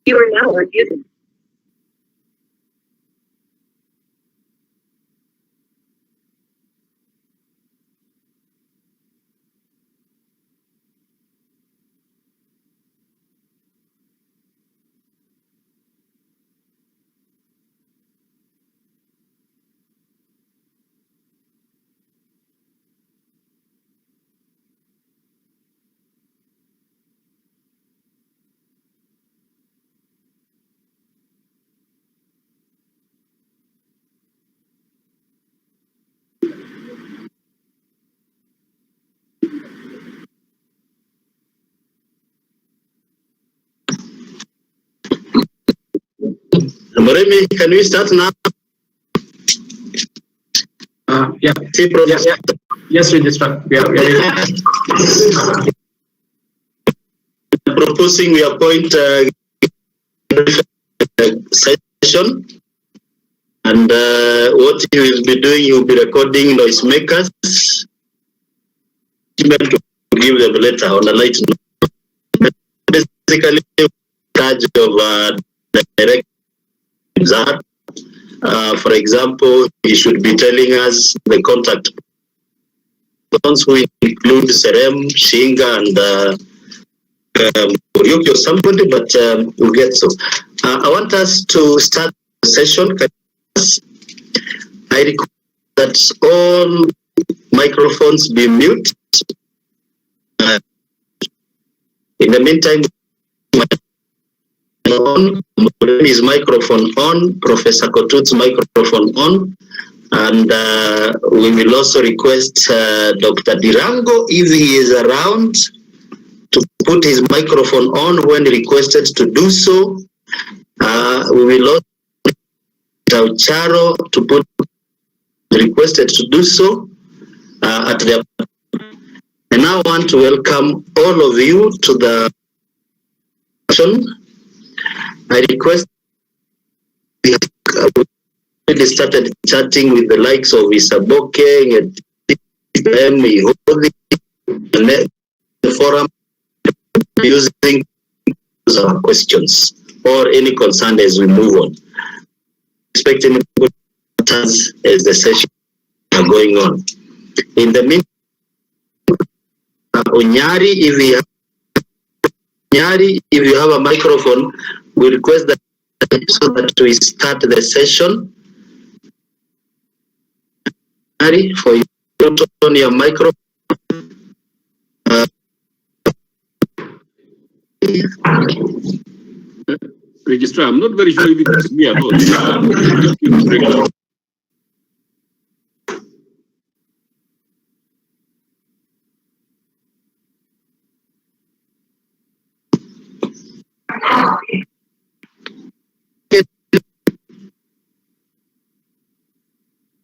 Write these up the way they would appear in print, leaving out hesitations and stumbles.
You are now unmuted. Moremi, can we start now? Yeah. Yes, Registrar. We are proposing we appoint session, and what he will be doing, he will be recording noisemakers to give them later on the light. Basically, charge of direct. For example, he should be telling us the contact ones who include Serem, Shinga, and Yuki or somebody, but we'll get so. I want us to start the session. I request that all microphones be muted. In the meantime, his microphone on, Professor Kotut's microphone on, and we will also request Dr. Dirango, if he is around, to put his microphone on when requested to do so. We will also request Charo to put requested to do so at the. And I want to welcome all of you to the session. I request we already started chatting with the likes of Isaboke and the forum using our questions or any concern as we move on. Expecting as the session are going on. In the meantime, Onyari, if you have a microphone, we request that so that we start the session. Onyari, for you to turn on your microphone. Registrar, I'm not very sure if it is me or not.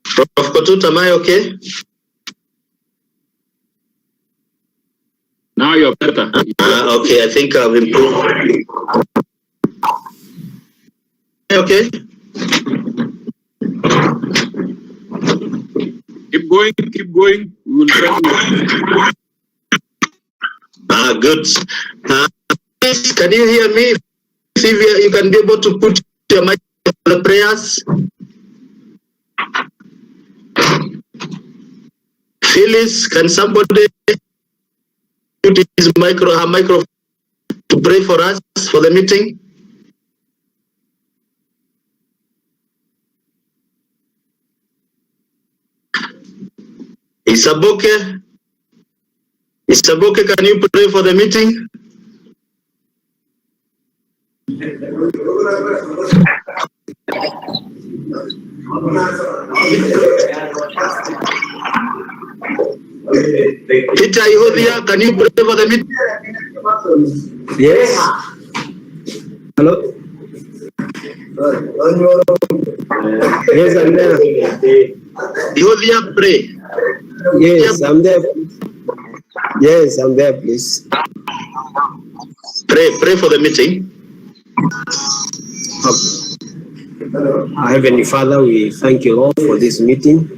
Prof. Kotut, am I okay? Now you're better. Okay, I think I've improved. Okay. Keep going. We will try to. Good. Can you hear me? If you can be able to put your mic on the prayers. Phyllis, can somebody put her microphone to pray for us for the meeting? Isaboke, can you pray for the meeting? Peter Ihodia, can you pray for the meeting? Yes. Hello. Yes, I'm there. Ihodia, pray. Yes, I'm there. Yes, I'm there, please. Pray for the meeting. Okay. Heavenly Father, we thank you all for this meeting.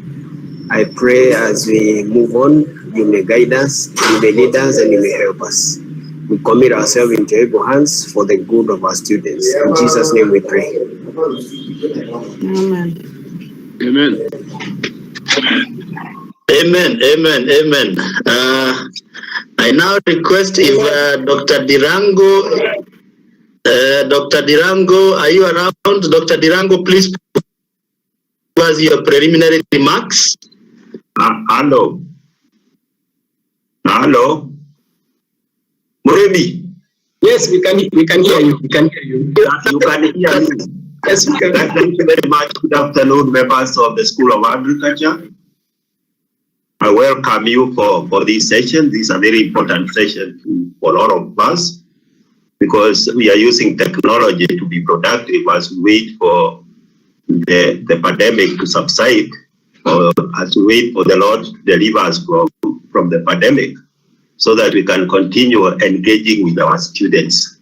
I pray as we move on, you may guide us, you may lead us, and you may help us. We commit ourselves into your hands for the good of our students. In Jesus' name we pray. Amen. Amen. Amen, amen, amen. I now request if Dr. Dirango, are you around? Dr. Dirango, please give us your preliminary remarks. Hello. Hello. Muremi. Yes, we can hear you. We can hear you. You can hear me. Yes, we can. Thank you very much. Good afternoon, members of the School of Agriculture. I welcome you for this session. This is a very important session for all of us because we are using technology to be productive as we wait for the pandemic to subside, or as we wait for the Lord to deliver us from the pandemic, so that we can continue engaging with our students.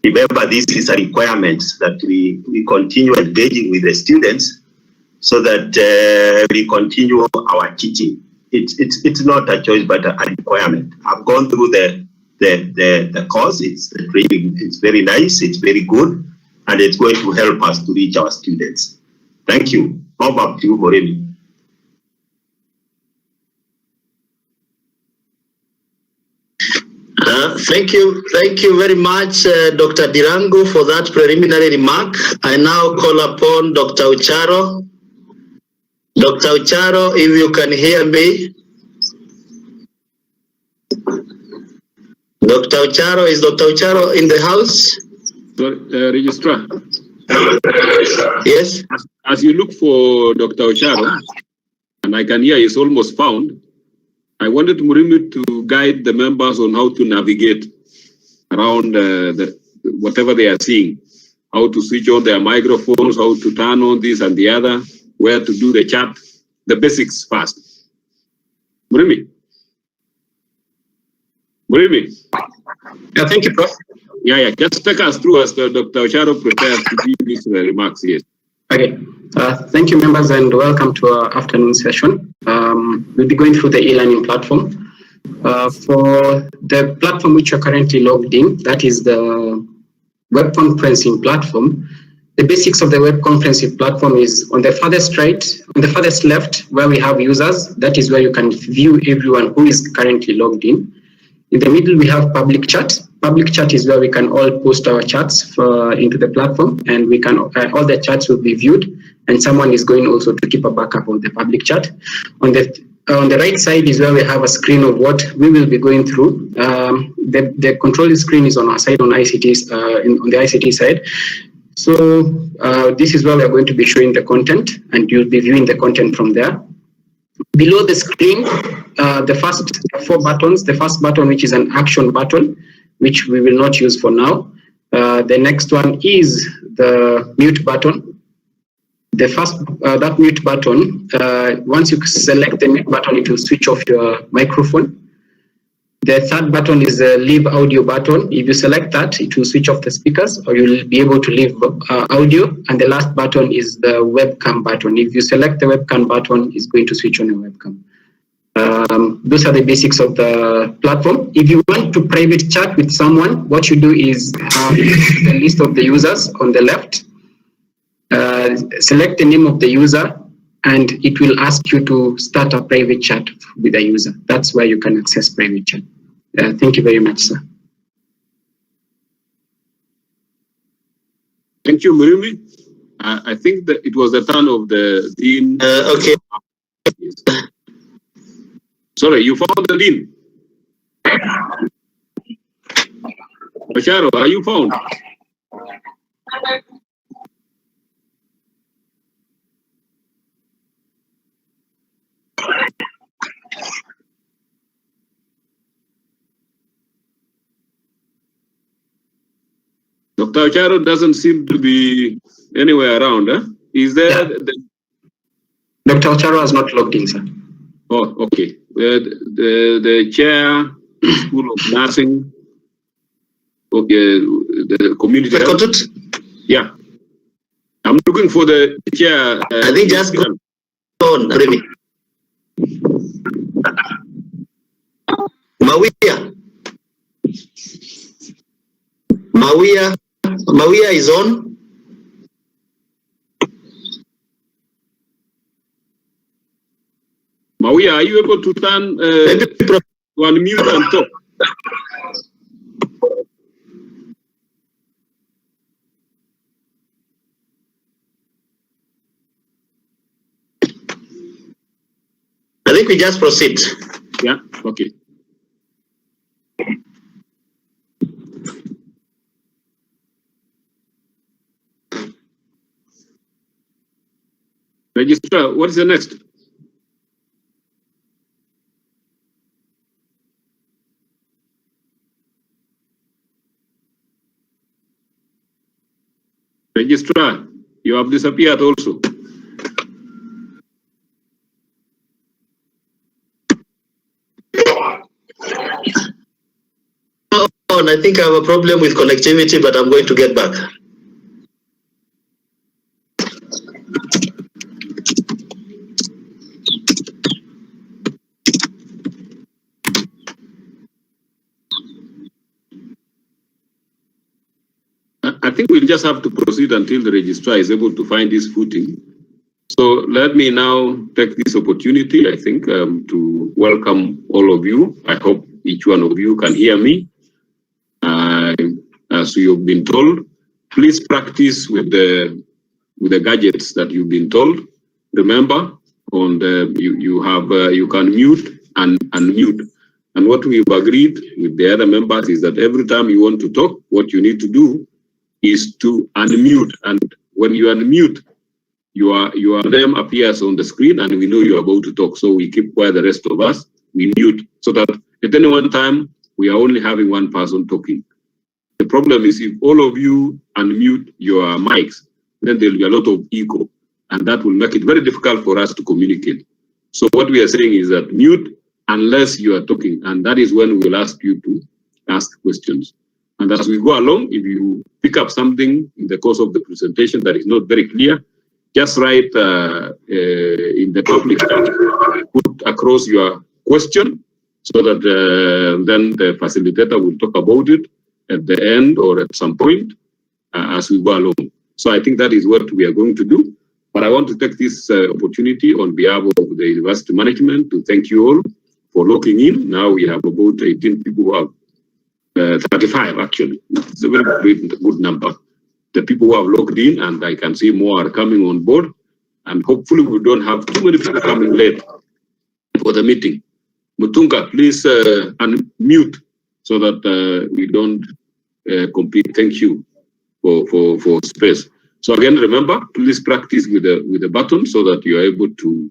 Remember, this is a requirement that we continue engaging with the students so that we continue our teaching. It's not a choice, but a requirement. I've gone through the course. It's very nice. It's very good, and it's going to help us to reach our students. Thank you. Over to you, Moremi. Thank you very much, Dr. Dirango, for that preliminary remark. I now call upon Dr. Ucharo. Dr. Ucharo, if you can hear me. Dr. Ucharo, is Dr. Ucharo in the house? Sorry, Registrar. Yes. As you look for Dr. Ucharo, and I can hear he's almost found, I wanted Murimi to guide the members on how to navigate around whatever they are seeing, how to switch on their microphones, how to turn on this and the other, where to do the chat, the basics first. Murimi. Yeah, thank you, Prof. Yeah, just take us through as Dr. Ocharo prepares to give his remarks, yes. Okay, thank you, members, and welcome to our afternoon session. We'll be going through the e-learning platform. For the platform which you're currently logged in, that is the web conferencing platform. The basics of the web conferencing platform is on the farthest right, on the farthest left, where we have users. That is where you can view everyone who is currently logged in. In the middle, we have public chat. Public chat is where we can all post our chats into the platform, and we can all the chats will be viewed, and someone is going also to keep a backup of the public chat. On the right side is where we have a screen of what we will be going through. The control screen is on our side, on ICT, on the ICT side. So this is where we are going to be showing the content, and you'll be viewing the content from there. Below the screen, the first four buttons, the first button, which is an action button, which we will not use for now. The next one is the mute button. The first, that mute button, once you select the mute button, it will switch off your microphone. The third button is the leave audio button. If you select that, it will switch off the speakers, or you'll be able to leave audio. And the last button is the webcam button. If you select the webcam button, it's going to switch on your webcam. Those are the basics of the platform. If you want to private chat with someone, what you do is the list of the users on the left. Select the name of the user, and it will ask you to start a private chat with the user. That's where you can access private chat. Thank you very much, sir. Thank you, Murimi. I think that it was the turn of the dean. Okay. Sorry, you found the dean. Ocharo, are you found? Dr. Ocharo doesn't seem to be anywhere around, huh? Is there? Yeah. Dr. Ocharo has not logged in, sir. Oh, okay. The chair, School of Nursing, okay, the community health. Yeah. I'm looking for the chair. I think just go on, Remy. Mawia is on. Mawia, are you able to turn to unmute and talk? I think we just proceed. Yeah, okay. Registrar, what is the next? Registrar, you have disappeared also. I think I have a problem with connectivity, but I'm going to get back. I think we'll just have to proceed until the registrar is able to find his footing. So let me now take this opportunity, I think, to welcome all of you. I hope each one of you can hear me. As you've been told, please practice with the gadgets that you've been told. Remember, on the you can mute and unmute. And what we've agreed with the other members is that every time you want to talk, what you need to do is to unmute. And when you unmute, your name appears on the screen, and we know you're about to talk. So we keep quiet, the rest of us, we mute, so that at any one time, we are only having one person talking. The problem is if all of you unmute your mics, then there'll be a lot of echo, and that will make it very difficult for us to communicate. So what we are saying is that mute unless you are talking, and that is when we'll ask you to ask questions. And as we go along, if you pick up something in the course of the presentation that is not very clear, just write in the public chat, put across your question, so that then the facilitator will talk about it at the end or at some point as we go along. So I think that is what we are going to do. But I want to take this opportunity on behalf of the university management to thank you all for logging in. Now we have about 18 people who have 35 actually. It's a very good number. The people who have logged in, and I can see more are coming on board. And hopefully we don't have too many people coming late for the meeting. Mutunga, please unmute so that we don't compete. Thank you for space. So again, remember, please practice with the button so that you are able to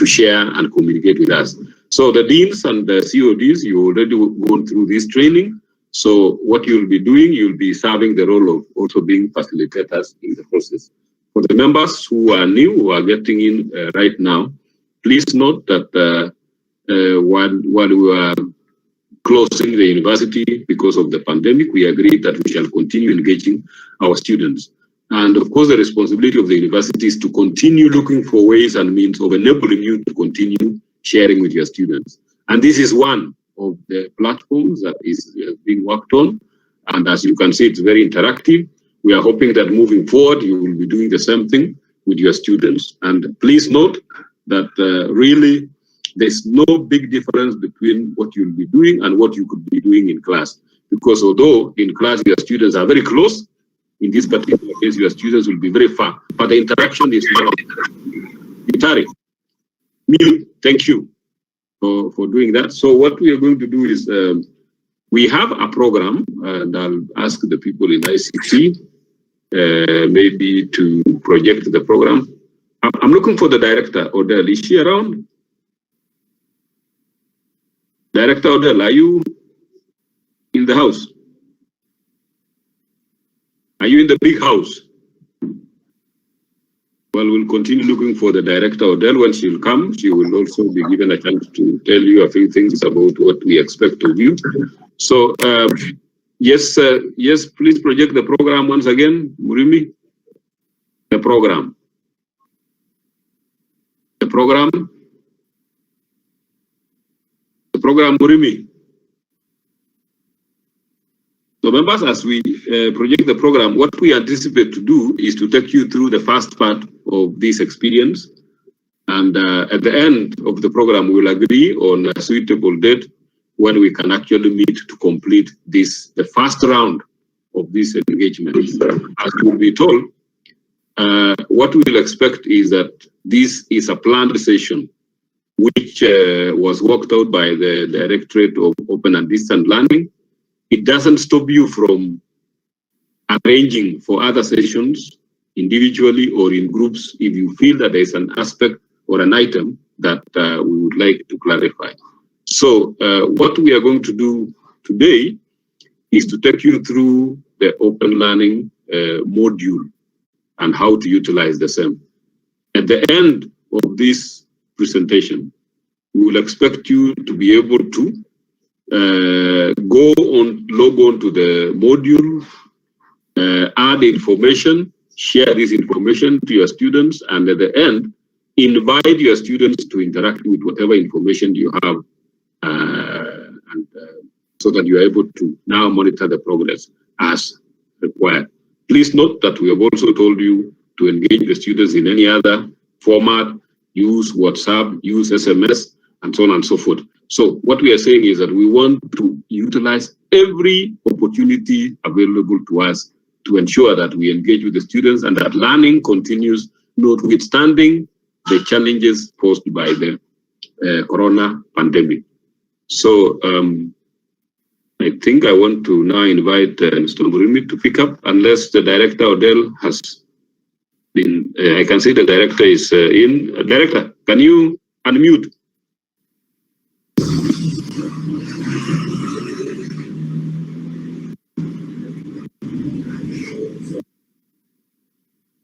share and communicate with us. So the deans and the CODs, you already gone through this training. So what you'll be doing, you'll be serving the role of also being facilitators in the process. For the members who are new, who are getting in right now, please note that while we are closing the university because of the pandemic, we agreed that we shall continue engaging our students. And of course, the responsibility of the university is to continue looking for ways and means of enabling you to continue sharing with your students. And this is one of the platforms that is being worked on. And as you can see, it's very interactive. We are hoping that moving forward, you will be doing the same thing with your students. And please note that really, there's no big difference between what you'll be doing and what you could be doing in class. Because although in class your students are very close, in this particular case your students will be very far. But the interaction is not. Itari, thank you for doing that. So what we are going to do is, we have a program, and I'll ask the people in ICT maybe to project the program. I'm looking for the director, Odell. Is she around? Director Odell, are you in the house? Are you in the big house? Well, we'll continue looking for the director Odell. When she'll come, she will also be given a chance to tell you a few things about what we expect of you. So, yes, please project the program once again, Murimi. The program. program. The program Murimi. So members, as we project the program, what we anticipate to do is to take you through the first part of this experience. And at the end of the program, we will agree on a suitable date when we can actually meet to complete this, the first round of this engagement. As you will be told, what we will expect is that this is a planned session which was worked out by the Directorate of Open and Distant Learning. It doesn't stop you from arranging for other sessions individually or in groups if you feel that there is an aspect or an item that we would like to clarify. So what we are going to do today is to take you through the open learning module and how to utilize the same. At the end of this presentation, we will expect you to be able to log on to the module, add information, share this information to your students, and at the end, invite your students to interact with whatever information you have, so that you are able to now monitor the progress as required. Please note that we have also told you to engage the students in any other format, use WhatsApp, use SMS, and so on and so forth. So what we are saying is that we want to utilize every opportunity available to us to ensure that we engage with the students and that learning continues, notwithstanding the challenges posed by the corona pandemic. So I think I want to now invite Mr. Murimi to pick up, unless the director Odell has been, I can see the director is in. Director, can you unmute?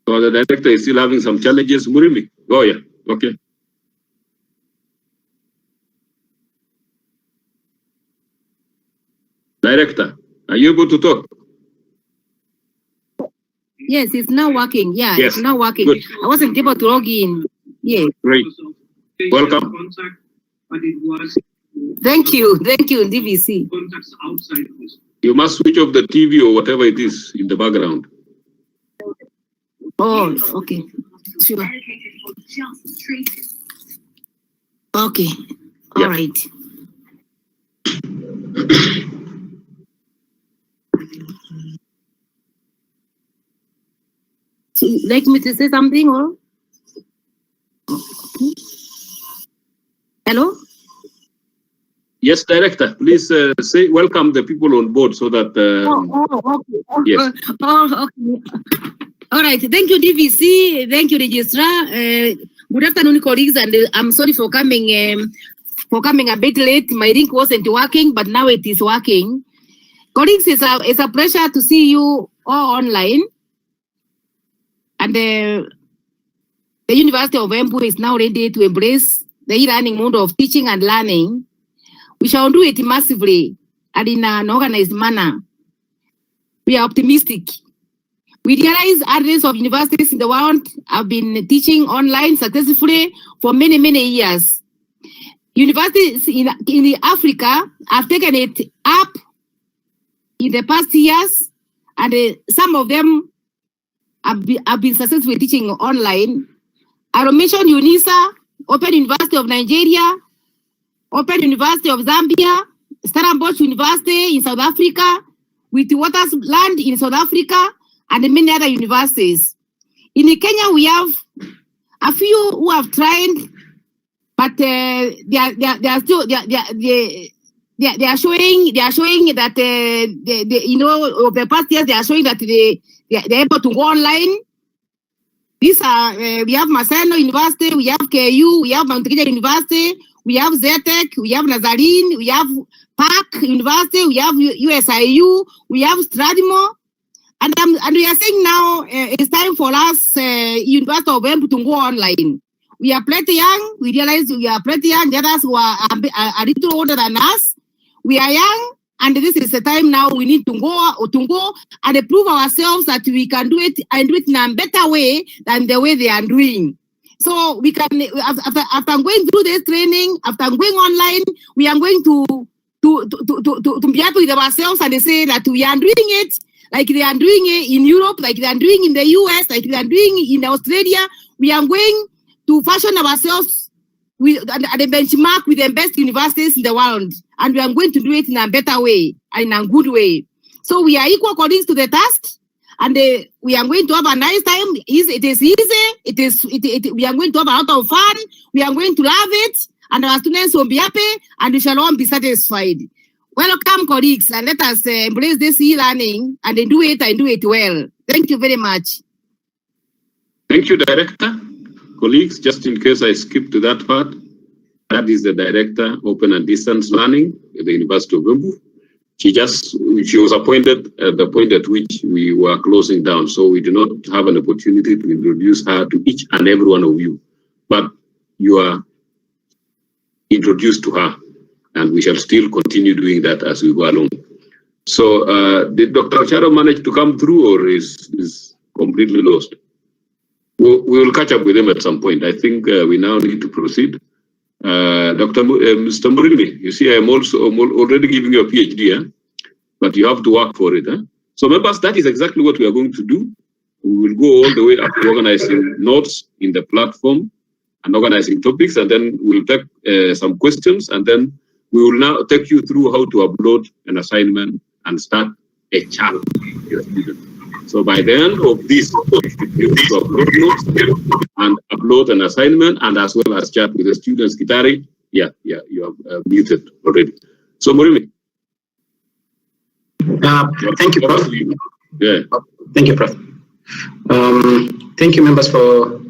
So the director is still having some challenges. Murimi, go yeah, okay. Director, are you able to talk? Yes, it's now working. Yeah, Yes. it's now working. Good. I wasn't able to log in. Yes. Great. Welcome. Thank you, DVC. You must switch off the TV or whatever it is in the background. Oh, okay. Sure. Okay. All Yeah. right. So, like me to say something or? Hello? Yes, Director, please say welcome the people on board so that. Okay. Yes. Okay. All right. Thank you, DVC. Thank you, Registrar. Good afternoon, colleagues, and I'm sorry for coming a bit late. My link wasn't working, but now it is working. Colleagues, it's a pleasure to see you all online. And the University of Embu is now ready to embrace the e-learning mode of teaching and learning. We shall do it massively and in an organized manner. We are optimistic. We realize hundreds of universities in the world have been teaching online successfully for many, many years. Universities in Africa have taken it up in the past years, and some of them have been successful teaching online. I will mention UNISA, Open University of Nigeria, Open University of Zambia, Stellenbosch University in South Africa, Witwatersrand in South Africa, and many other universities. In Kenya, we have a few who have tried, but they are still they are showing that over the past years they are showing that they're able to go online. These are we have Maseno University, we have KU, we have Mount Kenya University, we have ZTech, we have Nazarene, we have Park University, we have USIU, we have Stradimo, and we are saying now it's time for us, University of Embu, to go online. We are pretty young. We realize we are pretty young. The others who are a little older than us. We are young, and this is the time now we need to go and prove ourselves that we can do it and do it in a better way than the way they are doing. So we can, after going through this training, after going online, we are going to be happy with ourselves and say that we are doing it like they are doing it in Europe, like they are doing in the US, like they are doing in Australia. We are going to fashion ourselves at the benchmark with the best universities in the world, and we are going to do it in a better way and in a good way. So we are equal according to the task, and we are going to have a nice time. It is easy. We are going to have a lot of fun. We are going to love it, and our students will be happy, and we shall all be satisfied. Welcome, colleagues, and let us embrace this e-learning and do it well. Thank you very much. Thank you, Director. Colleagues, just in case I skip to that part, that is the Director, Open and Distance Learning at the University of Embu. She was appointed at the point at which we were closing down, so we do not have an opportunity to introduce her to each and every one of you. But you are introduced to her, and we shall still continue doing that as we go along. So, did Dr. Ocharo manage to come through, or is completely lost? We will catch up with him at some point. I think we now need to proceed. Mr. Murimi, you see, I'm already giving you a PhD, but you have to work for it. So, members, that is exactly what we are going to do. We will go all the way up to organizing notes in the platform and organizing topics, and then we'll take some questions, and then we will now take you through how to upload an assignment and start a chat with your students. So by the end of this, you should be able to upload notes and upload an assignment, and as well as chat with the students. Kitari, you are muted already. So Morimi. Thank you, Prof. Yeah. Thank you, Prof. Thank you, members, for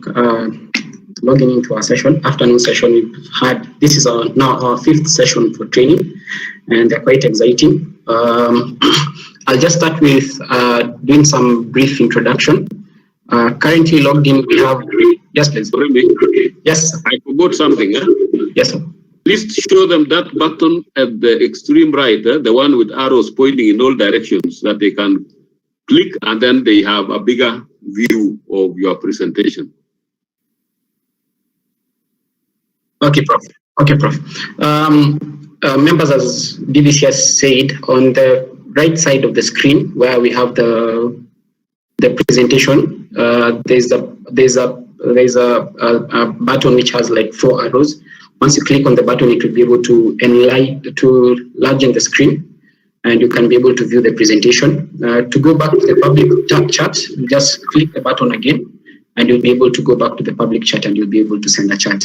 logging into our afternoon session. We've had, this is now our 5th session for training, and they're quite exciting. I'll just start with doing some brief introduction. Currently logged in, we have, yes, please. Yes. I forgot something. Yes, sir. Please show them that button at the extreme right, the one with arrows pointing in all directions, that they can click, and then they have a bigger view of your presentation. Okay, Prof. Okay, Prof. Members, as DVC has said, on the right side of the screen where we have the presentation, there's a button which has like 4 arrows. Once you click on the button, it will be able to enlarge the screen, and you can be able to view the presentation. To go back to the public chat, you just click the button again, and you'll be able to go back to the public chat, and you'll be able to send a chat.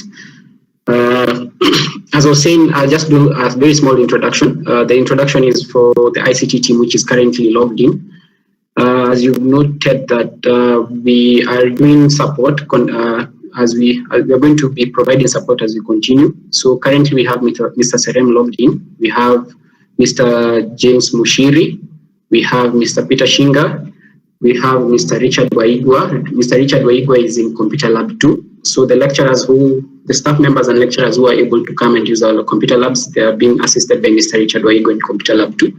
As I was saying, I'll just do a very small introduction. The introduction is for the ICT team, which is currently logged in. As you've noted that we are doing support as we are going to be providing support as we continue. So currently we have Mr. Serem logged in. We have Mr. James Mushiri. We have Mr. Peter Shinga. We have Mr. Richard Waigwa. Mr. Richard Waigwa is in Computer Lab 2. So the staff members and lecturers who are able to come and use our computer labs, they are being assisted by Mr. Richard Waigwa in Computer Lab 2.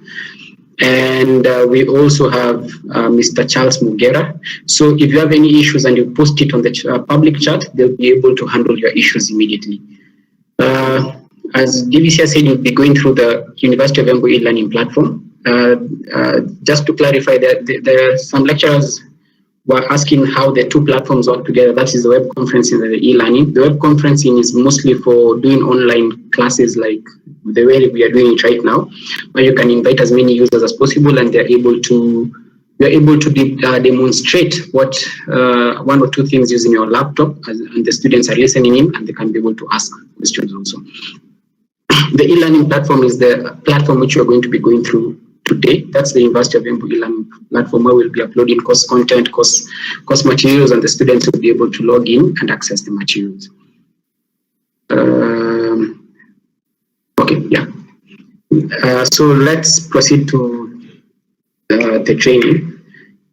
And we also have Mr. Charles Mugera. So if you have any issues and you post it on the public chat, they'll be able to handle your issues immediately. As DVC said, you'll be going through the University of Embu e-learning platform. Just to clarify that some lecturers were asking how the 2 platforms work together. That is the web conferencing and the e-learning. The web conferencing is mostly for doing online classes like the way we are doing it right now, where you can invite as many users as possible, and they're able to demonstrate what 1 or 2 things using your laptop, and the students are listening in, and they can be able to ask questions also. The e-learning platform is the platform which you're going to be going through today. That's the University of Embu e-learning platform, where we'll be uploading course content, course materials, and the students will be able to log in and access the materials. Okay, yeah. So let's proceed to the training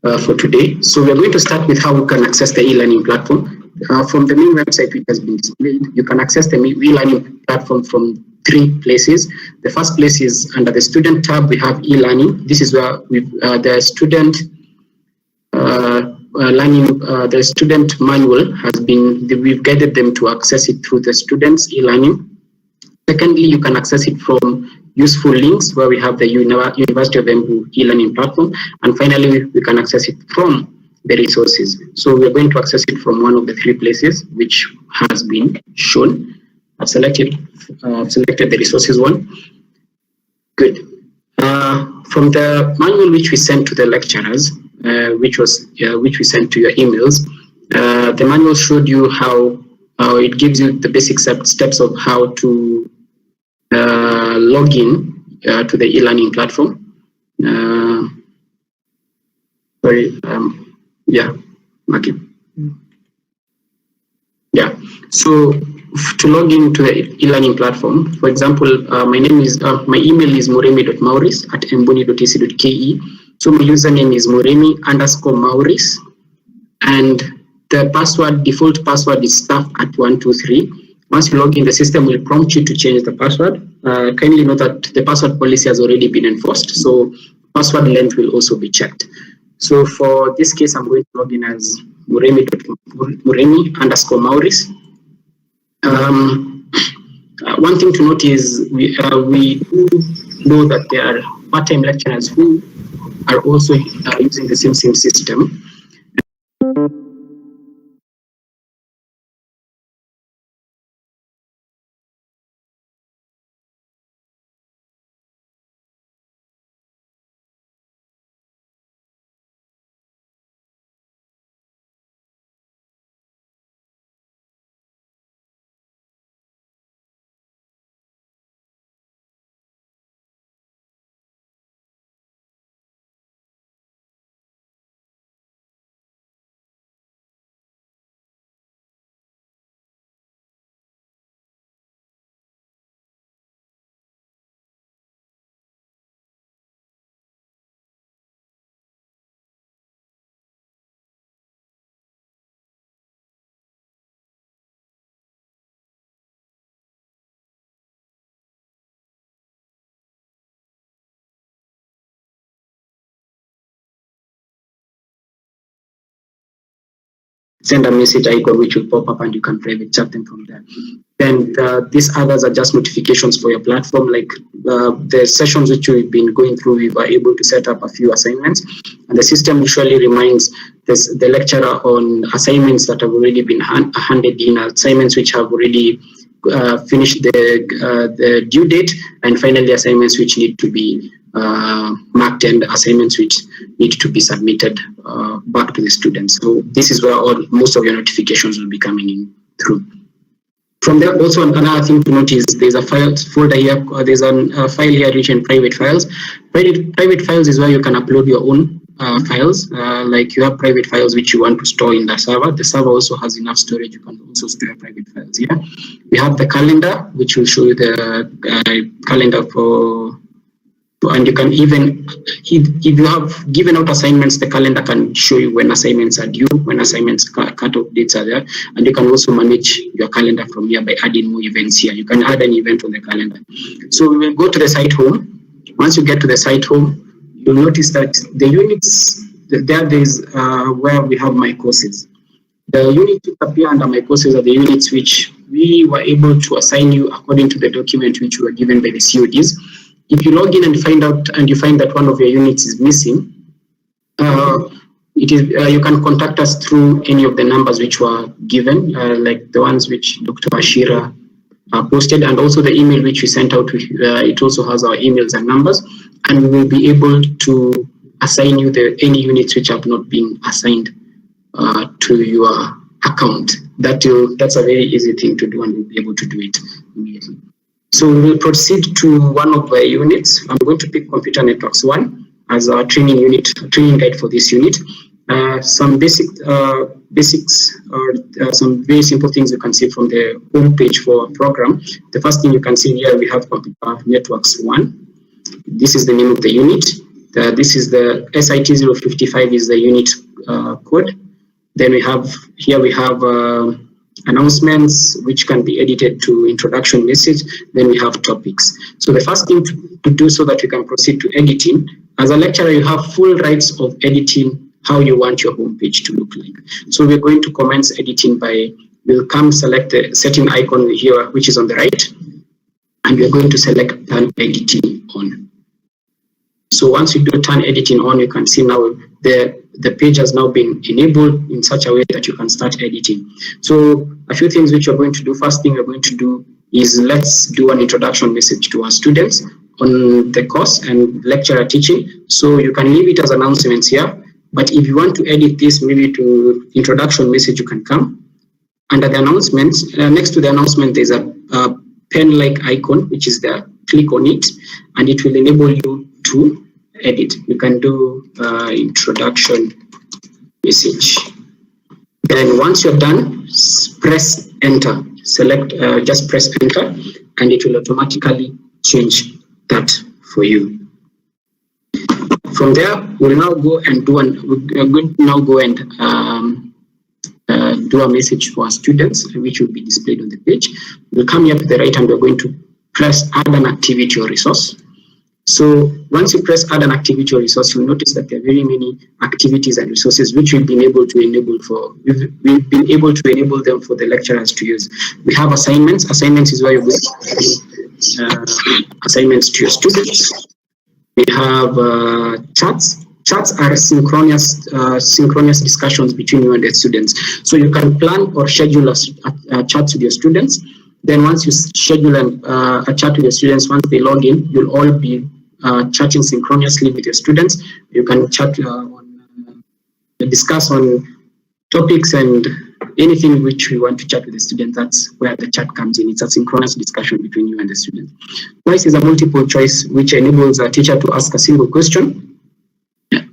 for today. So we're going to start with how we can access the e-learning platform. From the main website which has been displayed, you can access the e-learning platform from 3 places. The first place is under the student tab. We have e-learning. This is where the student the student manual has been, we've guided them to access it through the students' e-learning. Secondly, you can access it from useful links where we have the University of Embu e-learning platform. And finally, we can access it from the resources. So we're going to access it from one of the three places which has been shown. I've selected the resources one. Good. From the manual which we sent to the lecturers, which we sent to your emails, the manual showed you how it gives you the basic steps of how to log in to the e-learning platform. So to log into the e-learning platform, for example, my email is moremi.maurice@embuni.ac.ke. So my username is moremi_maurice, and the password, default password is staff@123. Once you log in, the system will prompt you to change the password. Kindly note that the password policy has already been enforced, so password length will also be checked. So for this case, I'm going to log in as moremi_maurice. One thing to note is we do know that there are part-time lecturers who are also using the same system. Send a message icon which will pop up and you can private chat them from there. Then these others are just notifications for your platform, like the sessions which we've been going through. We were able to set up a few assignments, and the system usually reminds the lecturer on assignments that have already been handed in, assignments which have already finished the due date, and finally assignments which need to be marked and assignments which need to be submitted back to the students. So this is where most of your notifications will be coming in through. From there, also another thing to notice, there's a file folder here. There's a file here written private files. Private files is where you can upload your own files. Like you have private files which you want to store in the server. The server also has enough storage. You can also store private files here. We have the calendar, which will show you the calendar for. And you can even, if you have given out assignments, the calendar can show you when assignments are due, when assignments cut-off dates are there, and you can also manage your calendar from here by adding more events here. You can add an event on the calendar. So we will go to the site home. Once you get to the site home, you'll notice that the units, there's where we have my courses. The units which appear under my courses are the units which we were able to assign you according to the document which were given by the CODs. If you log in and find that one of your units is missing, you can contact us through any of the numbers which were given, like the ones which Dr. Ashira posted, and also the email which we sent out. It also has our emails and numbers, and we will be able to assign you any units which have not been assigned to your account. That's a very easy thing to do, and we'll be able to do it immediately. So we will proceed to one of the units. I'm going to pick Computer Networks 1 as our training guide for this unit. Some basics or some very simple things you can see from the home page for our program. The first thing you can see here, we have Computer Networks 1. This is the name of the unit. This is the SIT055 is the unit code. Then we have announcements which can be edited to introduction message. Then we have topics. So the first thing to do so that you can proceed to editing, as a lecturer you have full rights of editing how you want your homepage to look like. So we're going to commence editing by, we'll come select the setting icon here, which is on the right, and we're going to select turn editing on. So once you do turn editing on, you can see now the page has now been enabled in such a way that you can start editing. So a few things which you're going to do. First thing we're going to do is let's do an introduction message to our students on the course and lecturer teaching. So you can leave it as announcements here, but if you want to edit this maybe to introduction message, you can come under the announcements. Next to the announcement, there's a pen-like icon, which is there. Click on it, and it will enable you to edit. You can do introduction message. Then once you're done, press enter. Select, just press enter, and it will automatically change that for you. From there, we'll now go and do do a message for our students, which will be displayed on the page. We'll come here to the right, and we're going to press add an activity or resource. So once you press add an activity or resource, you'll notice that there are very many activities and resources which we've been able to enable them for the lecturers to use. We have assignments. Assignments is where you go assignments to your students. We have chats. Chats are synchronous discussions between you and the students. So you can plan or schedule a chat with your students. Then once you schedule a chat with your students, once they log in, you'll all be chatting synchronously with your students. You can chat discuss on topics and anything which you want to chat with the student. That's where the chat comes in. It's a synchronous discussion between you and the student. Choice is a multiple choice which enables a teacher to ask a single question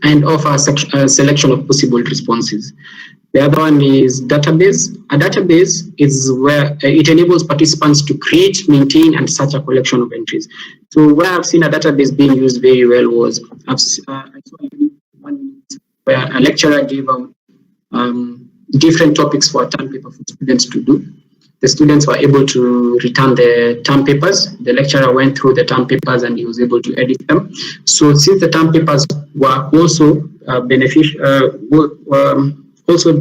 and offer a selection of possible responses. The other one is database. A database is where it enables participants to create, maintain, and search a collection of entries. So where I've seen a database being used very well was I saw one where a lecturer gave out different topics for a term paper for students to do. The students were able to return the term papers. The lecturer went through the term papers and he was able to edit them. So since the term papers were also also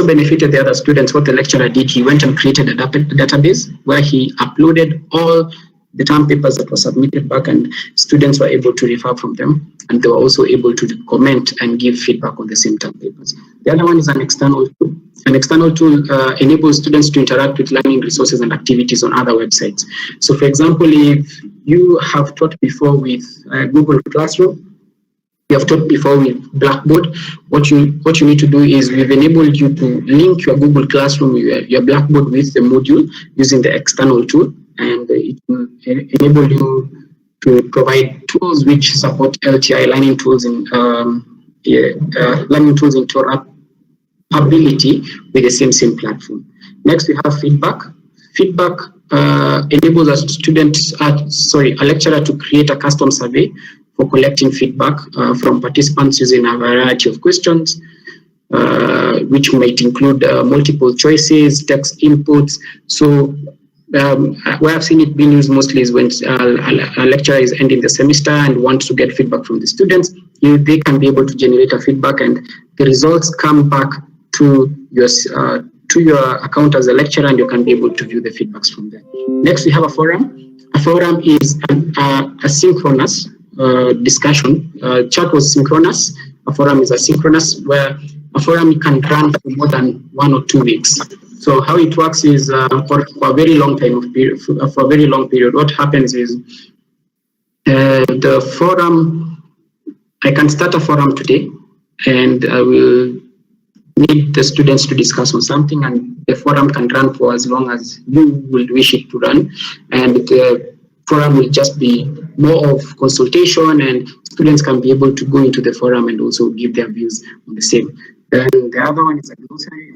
benefited the other students, what the lecturer did, he went and created a database where he uploaded all the term papers that were submitted back, and students were able to refer from them, and they were also able to comment and give feedback on the same term papers. The other one is an external tool. An external tool enables students to interact with learning resources and activities on other websites. So for example, if you have taught before with Google Classroom, you have taught before with Blackboard, what you need to do is we've enabled you to link your Google Classroom, your Blackboard with the module using the external tool, and it will enable you to provide tools which support LTI learning tools in interoperability with the same platform. Next, we have feedback. Feedback enables a lecturer to create a custom survey for collecting feedback from participants using a variety of questions, which might include multiple choices, text inputs. So where I've seen it being used mostly is when a lecturer is ending the semester and wants to get feedback from the students. They can be able to generate a feedback, and the results come back to your account as a lecturer, and you can be able to view the feedbacks from there. Next, we have a forum. A forum is a synchronous discussion. Chat was synchronous. A forum is asynchronous, where a forum can run for more than 1 or 2 weeks. So how it works is for a very long period. What happens is the forum. I can start a forum today, and I will need the students to discuss on something, and the forum can run for as long as you will wish it to run, and the forum will just be more of consultation, and students can be able to go into the forum and also give their views on the same. Then the other one is a glossary.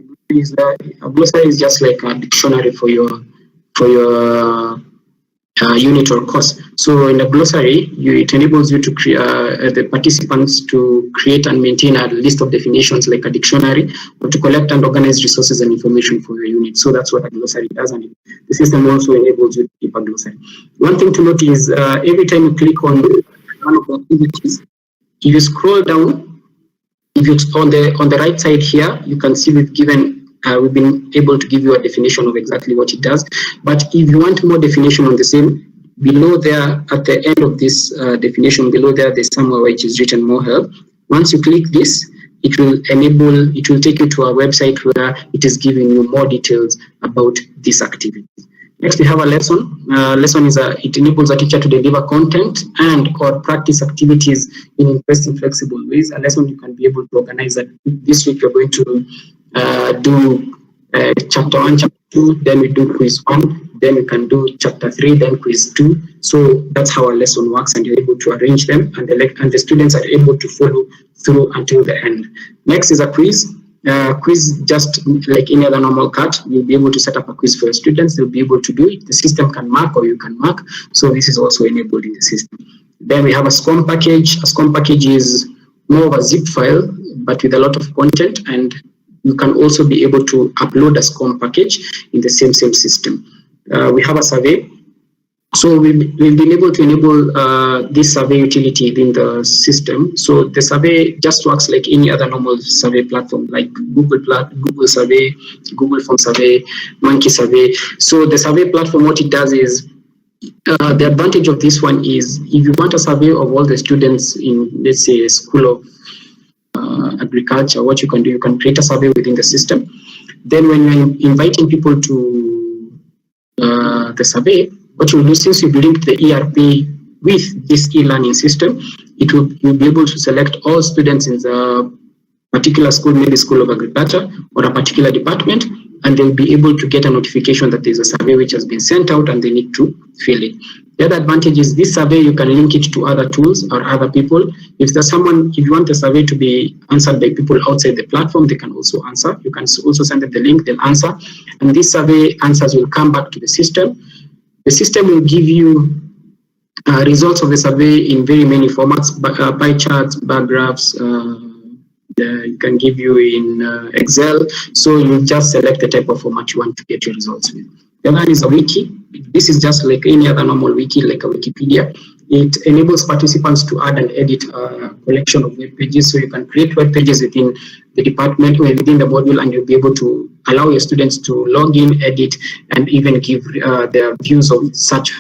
A glossary is just like a dictionary for your unit or course. So in the glossary, it enables you to create the participants to create and maintain a list of definitions like a dictionary, or to collect and organize resources and information for your unit. So that's what a glossary does, and the system also enables you to keep a glossary. One thing to note is every time you click on one of the activities, If you scroll down, if you on the right side here, you can see we've been able to give you a definition of exactly what it does. But if you want more definition on the same, below there, at the end of this definition, below there's somewhere where it is written more help. Once you click this, it will take you to a website where it is giving you more details about this activity. Next, we have a lesson. Lesson it enables a teacher to deliver content and or practice activities in interesting, flexible ways. A lesson you can be able to organize that this week you're going to do chapter 1, chapter 2, then we do quiz 1, then we can do chapter 3, then quiz 2. So that's how a lesson works, and you're able to arrange them, and the students are able to follow through until the end. Next is a quiz. Quiz, just like any other normal cut, you'll be able to set up a quiz for your students. They'll be able to do it. The system can mark or you can mark. So this is also enabled in the system. Then we have a SCORM package. A SCORM package is more of a zip file, but with a lot of content, and you can also be able to upload a SCORM package in the same system. We have a survey. So we've been able to enable this survey utility within the system. So the survey just works like any other normal survey platform, like Google Survey, Google Form Survey, Monkey Survey. So the survey platform, what it does is, the advantage of this one is, if you want a survey of all the students in, let's say, a school of agriculture, what you can do, you can create a survey within the system. Then when you're inviting people to the survey, what you'll do, since you've linked the ERP with this e-learning system, you'll be able to select all students in the particular school, maybe School of Agriculture or a particular department, and they'll be able to get a notification that there's a survey which has been sent out and they need to fill it. The other advantage is this survey, you can link it to other tools or other people. If you want the survey to be answered by people outside the platform, they can also answer. You can also send them the link, they'll answer. And these survey answers will come back to the system. The system will give you results of the survey in very many formats, pie charts, bar graphs, you can give you in Excel. So you just select the type of format you want to get your results with. The other is a wiki. This is just like any other normal wiki, like a Wikipedia. It enables participants to add and edit a collection of web pages. So you can create web pages within the department or within the module, and you'll be able to allow your students to log in, edit, and even give their views of such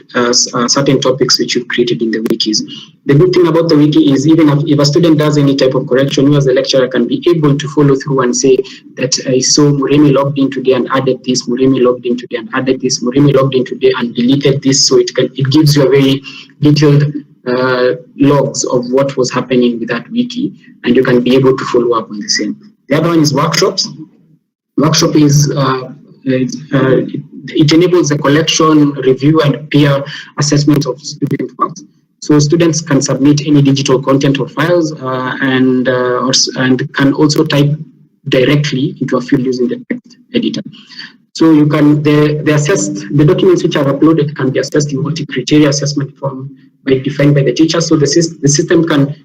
certain topics which you've created in the wikis. The good thing about the wiki is, even if a student does any type of correction, you as the lecturer can be able to follow through and say that I saw Muremi logged in today and added this, Muremi logged in today and added this, Muremi logged in today and deleted this. So it gives you a very detailed logs of what was happening with that wiki, and you can be able to follow up on the same. The other one is workshops. Workshop is it enables the collection, review, and peer assessment of student works. So students can submit any digital content or files and can also type directly into a field using the text editor. So you can the documents which are uploaded can be assessed in multi-criteria assessment form defined by the teacher. So the system can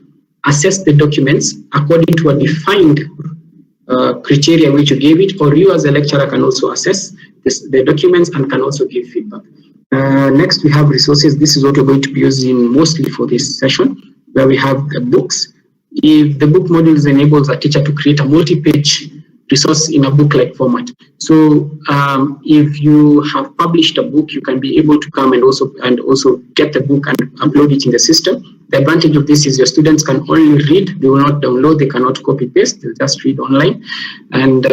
assess the documents according to a defined criteria which you gave it, or you as a lecturer can also assess the documents and can also give feedback. Next, we have resources. This is what we're going to be using mostly for this session, where we have the books. If the book modules enables a teacher to create a multi-page resource in a book-like format. So if you have published a book, you can be able to come and also get the book and upload it in the system. The advantage of this is your students can only read, they will not download, they cannot copy paste, they'll just read online, and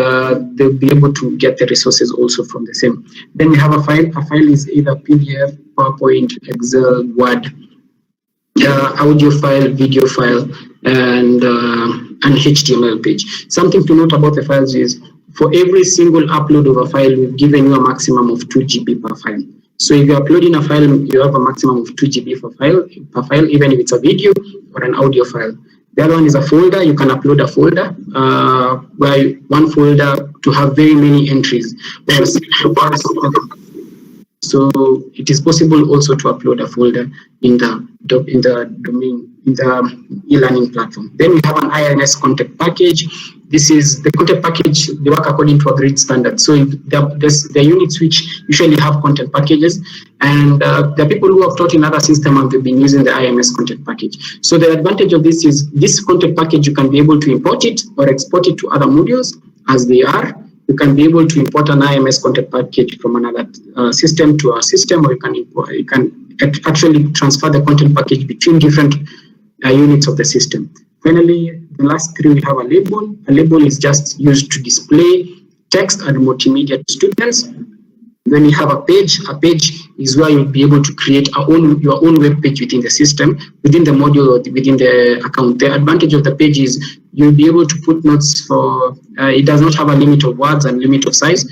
they'll be able to get the resources also from the same. Then we have a file. A file is either PDF, PowerPoint, Excel, Word, audio file, video file, and an HTML page. Something to note about the files is, for every single upload of a file, we've given you a maximum of 2 GB per file. So if you're uploading a file, you have a maximum of 2 GB per file, even if it's a video or an audio file. The other one is a folder. You can upload a folder, where one folder to have very many entries. So it is possible also to upload a folder in the domain e-learning platform. Then we have an IMS content package. This is the content package, they work according to a grid standard. So there are units which usually have content packages, and there are people who have taught in other systems and they've been using the IMS content package. So the advantage of this is this content package, you can be able to import it or export it to other modules as they are. You can be able to import an IMS content package from another system to our system, or you can actually transfer the content package between different units of the system. Finally, the last three, we have a label. A label is just used to display text and multimedia to students. Then you have a page. A page is where you'll be able to create your own web page within the system, within the module or within the account. The advantage of the page is you'll be able to put notes for, it does not have a limit of words and limit of size.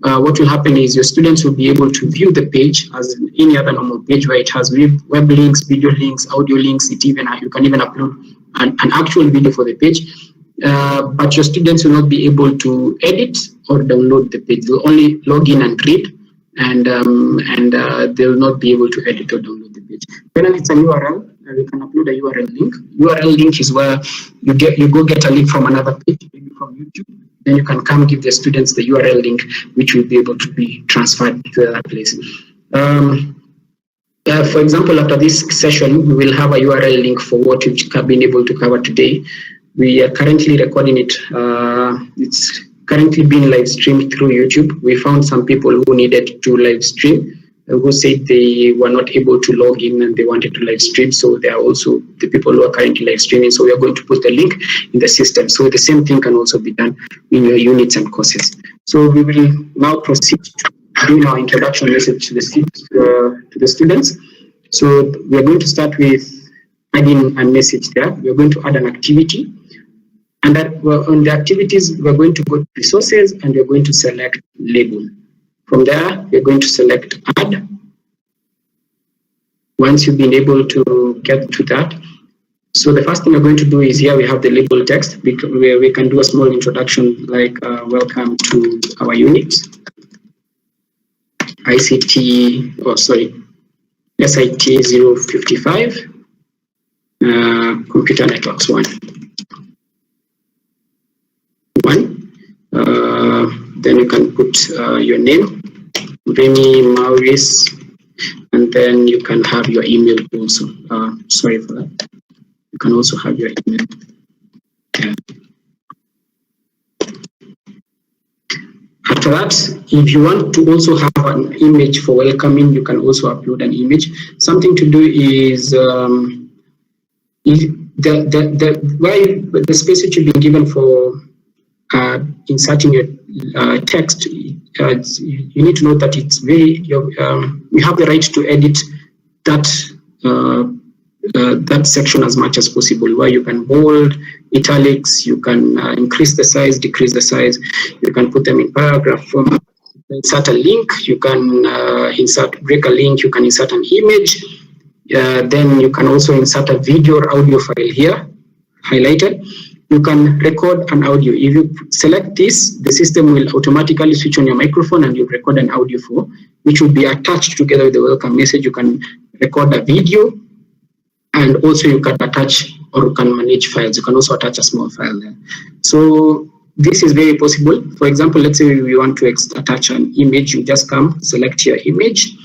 What will happen is your students will be able to view the page as any other normal page, where it has web links, video links, audio links. You can even upload an actual video for the page. But your students will not be able to edit or download the page. They'll only log in and read, and they will not be able to edit or download the page. Finally, it's a URL. You can upload a URL link. URL link is where you go get a link from another page, maybe from YouTube. Then you can come give the students the URL link, which will be able to be transferred to that place. For example, after this session, we will have a URL link for what we've been able to cover today. We are currently recording it. It's currently being live streamed through YouTube. We found some people who needed to live stream, who said they were not able to log in and they wanted to live stream. So they are also the people who are currently live streaming. So we are going to put the link in the system. So the same thing can also be done in your units and courses. So we will now proceed to doing our introduction message to the students. So we are going to start with adding a message there. We are going to add an activity. And on the activities, we're going to go to resources and we're going to select label. From there, we're going to select add. Once you've been able to get to that, so the first thing we're going to do is here we have the label text, where we can do a small introduction like welcome to our unit, SIT 055, computer networks 1. Then you can put your name, Remy Maurice, and then you can have your email also. Sorry for that. You can also have your email. Yeah. After that, if you want to also have an image for welcoming, you can also upload an image. Something to do is the space which you've been given for inserting your text, you need to know that it's very, you have the right to edit that section as much as possible, where you can bold, italics, you can increase the size, decrease the size, you can put them in paragraph form, insert a link, you can break a link, you can insert an image, then you can also insert a video or audio file here, highlighted. You can record an audio. If you select this, the system will automatically switch on your microphone and you record an audio which will be attached together with the welcome message. You can record a video, and also you can attach or you can manage files. You can also attach a small file there. So this is very possible. For example, let's say we want to attach an image. You just come, select your image.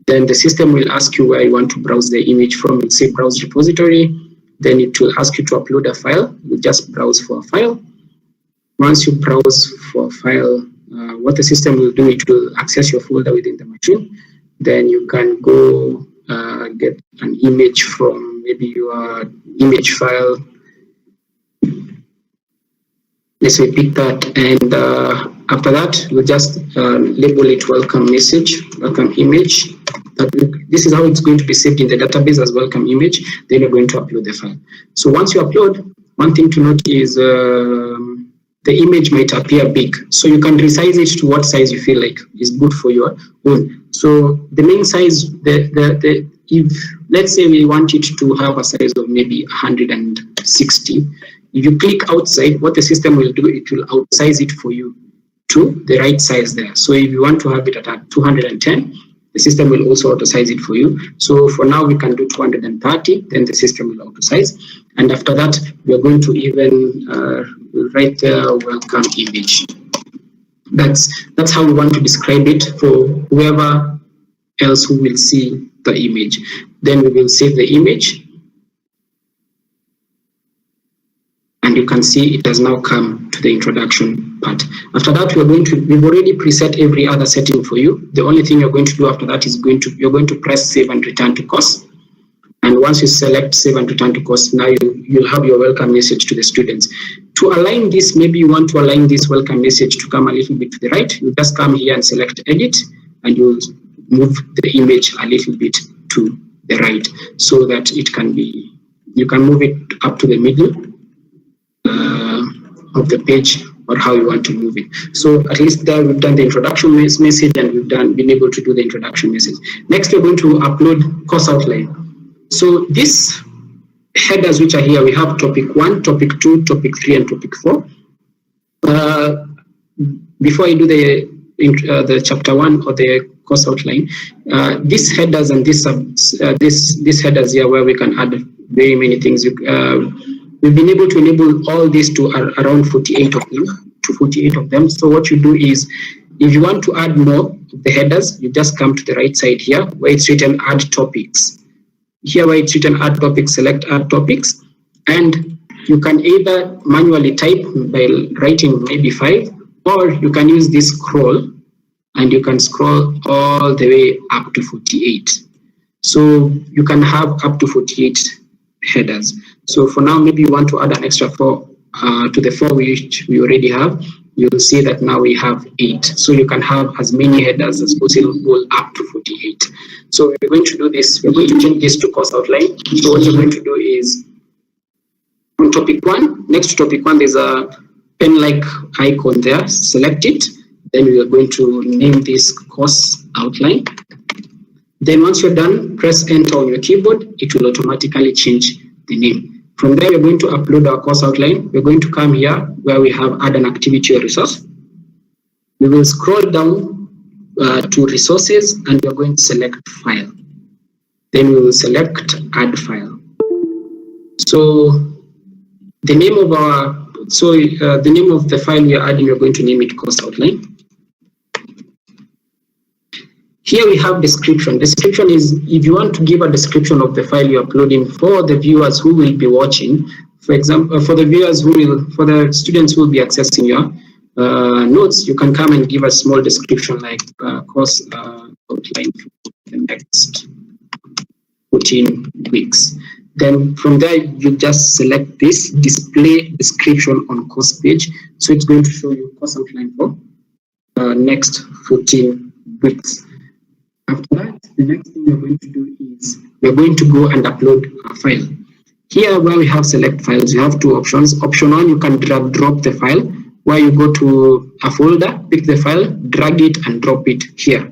Then the system will ask you where you want to browse the image from. Let's say browse repository. Then it will ask you to upload a file. You just browse for a file. Once you browse for a file, what the system will do, it will access your folder within the machine. Then you can go get an image from maybe your image file. Let's say pick that, and after that, you just label it welcome message, welcome image. This is how it's going to be saved in the database as welcome image. Then you're going to upload the file. So once you upload, one thing to note is the image might appear big. So you can resize it to what size you feel like is good for your own. So the main size, if let's say we want it to have a size of maybe 160, if you click outside, what the system will do, it will outsize it for you to the right size there. So if you want to have it at 210, the system will also auto-size it for you. So for now, we can do 230, then the system will auto-size. And after that, we are going to even write the welcome image. That's how we want to describe it for whoever else who will see the image. Then we will save the image. And you can see it has now come to the introduction part. After that, we've already preset every other setting for you. The only thing you're going to do after that is you're going to press save and return to course. And once you select save and return to course, now you'll have your welcome message to the students. To align this, maybe you want to align this welcome message to come a little bit to the right. You just come here and select edit, and you'll move the image a little bit to the right so that it can be, you can move it up to the middle of the page, or how you want to move it. So at least there we've done the introduction message, and we've been able to do the introduction message. Next, we're going to upload course outline. So these headers which are here, we have topic 1, topic 2, topic 3, and topic 4. Before I do the chapter 1 or the course outline, these headers and these headers here, where we can add very many things. We've been able to enable all these to around 48 of them. So what you do is, if you want to add more of the headers, you just come to the right side here where it's written add topics. Here where it's written add topics, select add topics, and you can either manually type by writing maybe 5, or you can use this scroll, and you can scroll all the way up to 48. So you can have up to 48 headers. So for now, maybe you want to add an extra 4 to the 4 which we already have. You'll see that now we have 8. So you can have as many headers as possible up to 48. So we're going to do this. We're going to change this to course outline. So what you're going to do is, on topic 1, next to topic 1, there's a pen-like icon there. Select it. Then we are going to name this course outline. Then once you're done, press enter on your keyboard. It will automatically change the name. From there, we're going to upload our course outline. We're going to come here where we have add an activity or resource. We will scroll down to resources, and we're going to select file. Then we will select add file. So the name of the name of the file we are adding, we're going to name it course outline. Here we have description. Description is if you want to give a description of the file you're uploading for the viewers who will be watching. For example, for the students who will be accessing your notes, you can come and give a small description like course outline for the next 14 weeks. Then from there, you just select this display description on course page. So it's going to show you course outline for next 14 weeks. After that, the next thing we're going to do is we're going to go and upload a file. Here where we have select files, you have 2 options. Option 1, you can drag drop the file, where you go to a folder, pick the file, drag it and drop it here.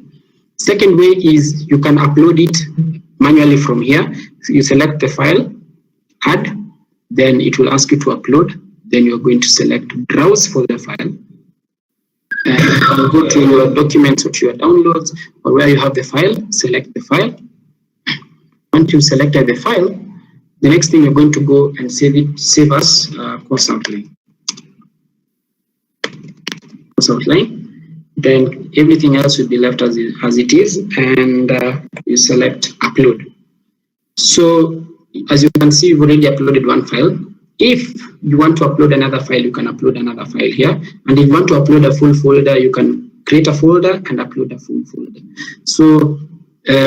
Second way is you can upload it manually from here. So you select the file, add, then it will ask you to upload. Then you're going to select browse for the file. And you can go to your documents or to your downloads, or where you have the file, select the file. Once you've selected the file, the next thing you're going to go and save as course outline. Course outline. Then everything else will be left as it is, and you select upload. So as you can see, you've already uploaded one file. If you want to upload another file, you can upload another file here. And if you want to upload a full folder, you can create a folder and upload a full folder. So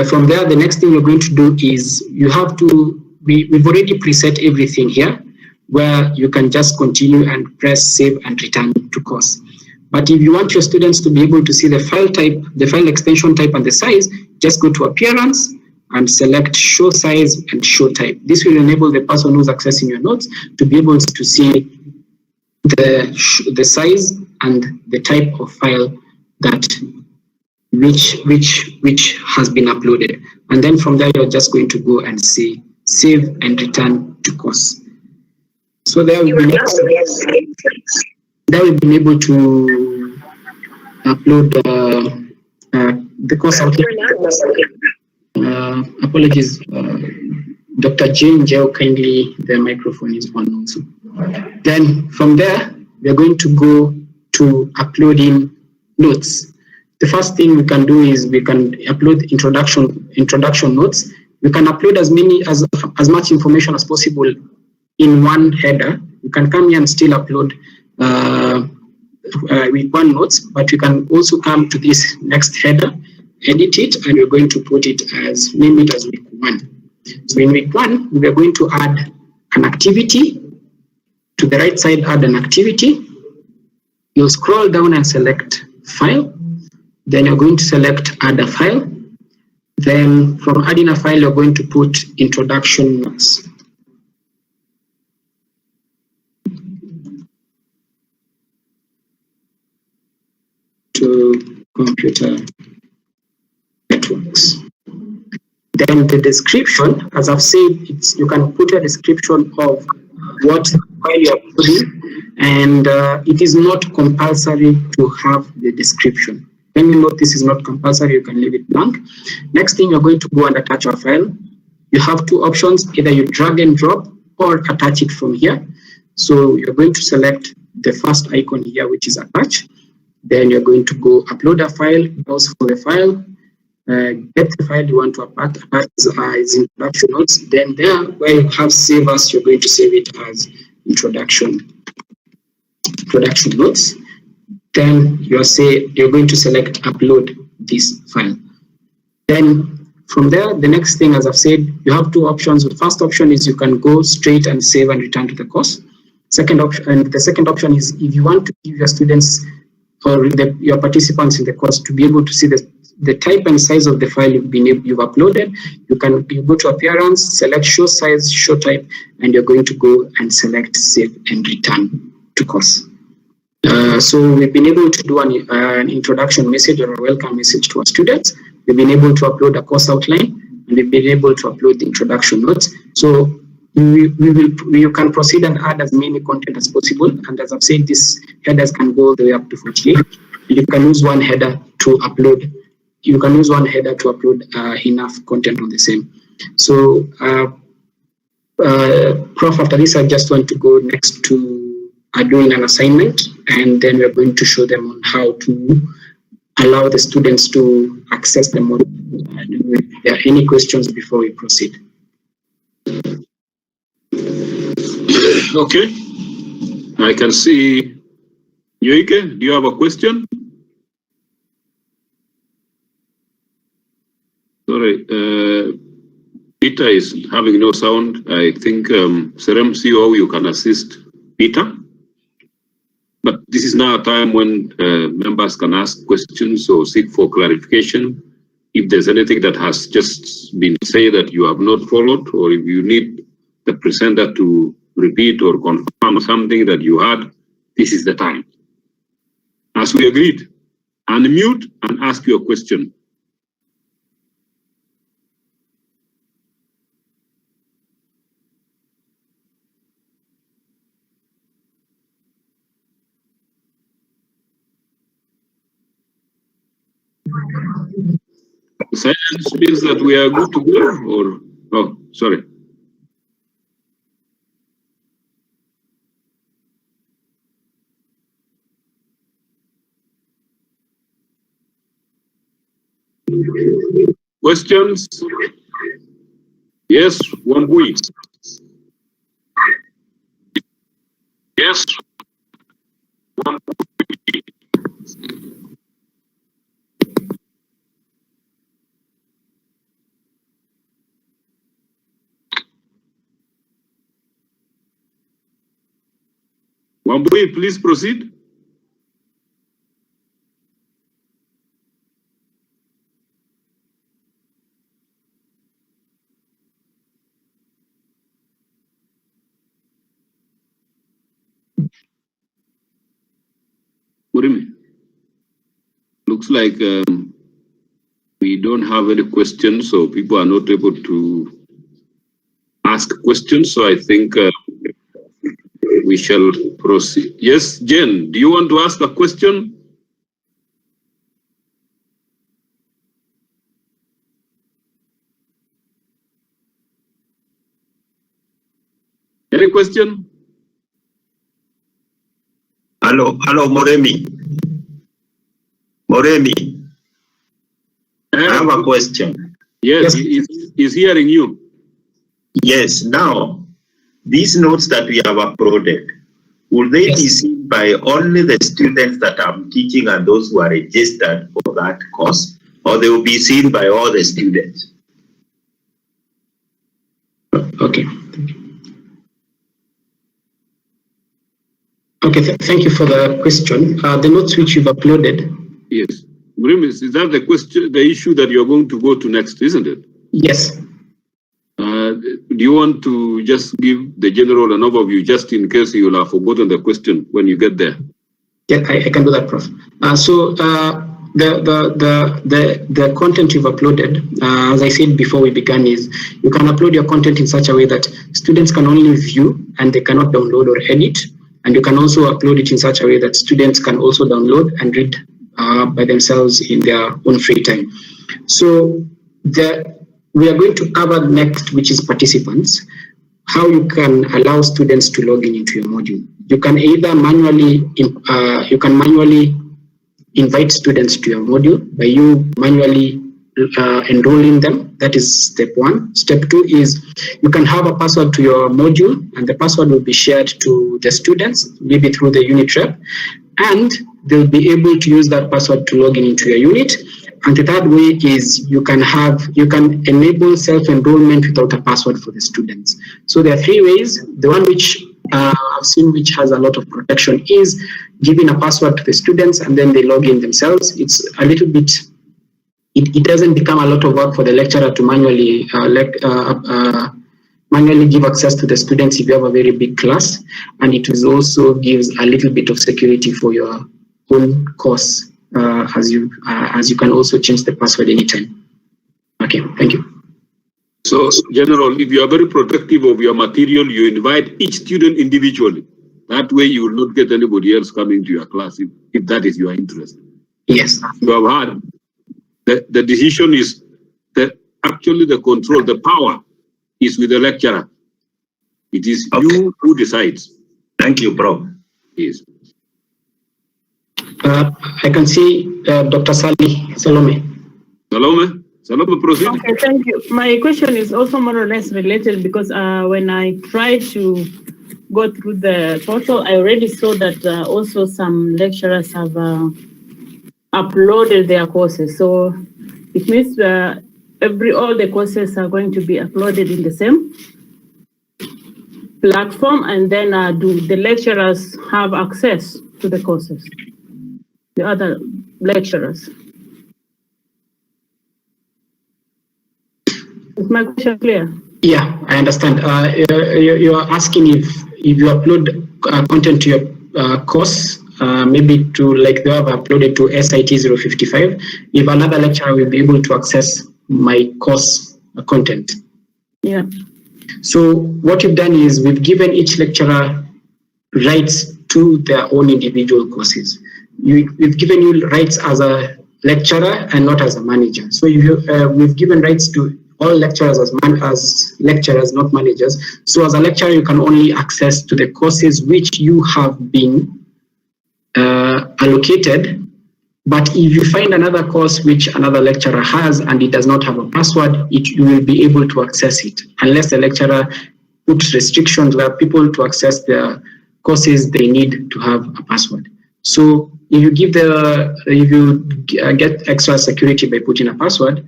from there, the next thing you're going to do is you have to, we've already preset everything here, where you can just continue and press save and return to course. But if you want your students to be able to see the file type, the file extension type and the size, just go to appearance and select show size and show type. This will enable the person who's accessing your notes to be able to see the size and the type of file that which has been uploaded. And then from there, you're just going to go and say save and return to course. So there we've been able to upload the course outline. Apologies, Dr. Jane Joe, kindly, the microphone is on also. Then from there, we're going to go to uploading notes. The first thing we can do is we can upload introduction notes. We can upload as much information as possible in one header. You can come here and still upload with one notes, but you can also come to this next header, edit it, and we're going to put it as, name it as week 1. So in week 1, we are going to add an activity. To the right side, add an activity. You'll scroll down and select file. Then you're going to select add a file. Then from adding a file, you're going to put introduction notes. To computer networks. Then the description, as I've said, you can put a description of what file you are putting, and it is not compulsory to have the description. When you note this is not compulsory, you can leave it blank. Next thing, you're going to go and attach a file. You have two options, either you drag and drop or attach it from here. So you're going to select the first icon here, which is attach. Then you're going to go upload a file, browse for the file, get the file you want to attach as introduction notes. Then there, where you have save as, you're going to save it as introduction notes. Then you're going to select upload this file. Then from there, the next thing, as I've said, you have two options. The first option is you can go straight and save and return to the course. The second option is if you want to give your students or your participants in the course to be able to see the type and size of the file you've uploaded, you go to appearance, select show size, show type, and you're going to go and select save and return to course. So we've been able to do an introduction message or a welcome message to our students. We've been able to upload a course outline, and we've been able to upload the introduction notes. So you can proceed and add as many content as possible. And as I've said, these headers can go all the way up to 48. You can use one header to upload. You can use one header to upload enough content on the same. So, Prof, after this, I just want to go next to doing an assignment, and then we're going to show them on how to allow the students to access the module. If there are any questions before we proceed. Okay, I can see Yoike, do you have a question? Sorry, Peter is having no sound. I think Serem CEO, you can assist Peter. But this is now a time when members can ask questions or seek for clarification. If there's anything that has just been said that you have not followed, or if you need the presenter to repeat or confirm something that you had, this is the time. As we agreed, unmute and ask your question. Silence means that we are good to go, or, oh, sorry. Questions? Yes, Wambui. Yes. Wambui, please proceed. Murimi, looks like we don't have any questions, so people are not able to ask questions. So I think we shall proceed. Yes, Jen, do you want to ask a question? Any question? Hello, Moremi. Moremi, I have a question. Yes, he's hearing you. Yes, now, these notes that we have uploaded, will they be seen by only the students that I'm teaching and those who are registered for that course, or they will be seen by all the students? Okay. Okay, thank you for the question. The notes which you've uploaded. Yes. Is that the question, the issue that you're going to go to next, isn't it? Yes. Do you want to just give the general an overview, just in case you will have forgotten the question when you get there? Yeah, I can do that, Prof. The content you've uploaded, as I said before we began, is you can upload your content in such a way that students can only view and they cannot download or edit. And you can also upload it in such a way that students can also download and read by themselves in their own free time. So we are going to cover next, which is participants, how you can allow students to log in into your module. You can either manually invite students to your module by you manually enrolling them. That is step one. Step two is you can have a password to your module, and the password will be shared to the students, maybe through the unit rep, and they'll be able to use that password to log in into your unit. And the third way is you can enable self-enrollment without a password for the students. So there are three ways. The one which I've seen which has a lot of protection is giving a password to the students and then they log in themselves. It's a little bit, it doesn't become a lot of work for the lecturer to manually give access to the students if you have a very big class, and it also gives a little bit of security for your own course, as you can also change the password anytime. Okay, thank you. So, General, if you are very protective of your material, you invite each student individually. That way you will not get anybody else coming to your class if that is your interest. Yes. You have heard the decision is that actually the control, the power is with the lecturer. It is you who decides. Thank you, Prof. Yes. I can see Dr. Salome. Salome, proceed. Okay, thank you. My question is also more or less related because when I tried to go through the portal, I already saw that also some lecturers have uploaded their courses. So it means all the courses are going to be uploaded in the same platform, and then do the lecturers have access to the courses? The other lecturers. Is my question clear? Yeah, I understand. You are asking if you upload content to your course, maybe to like they have uploaded to SIT 055, if another lecturer will be able to access my course content. Yeah. So what you've done is we've given each lecturer rights to their own individual courses. We've given you rights as a lecturer and not as a manager. So we've given rights to all lecturers as lecturers, not managers. So as a lecturer, you can only access to the courses which you have been allocated. But if you find another course which another lecturer has and it does not have a password, you will be able to access it, unless the lecturer puts restrictions where people to access their courses, they need to have a password. So if you get extra security by putting a password,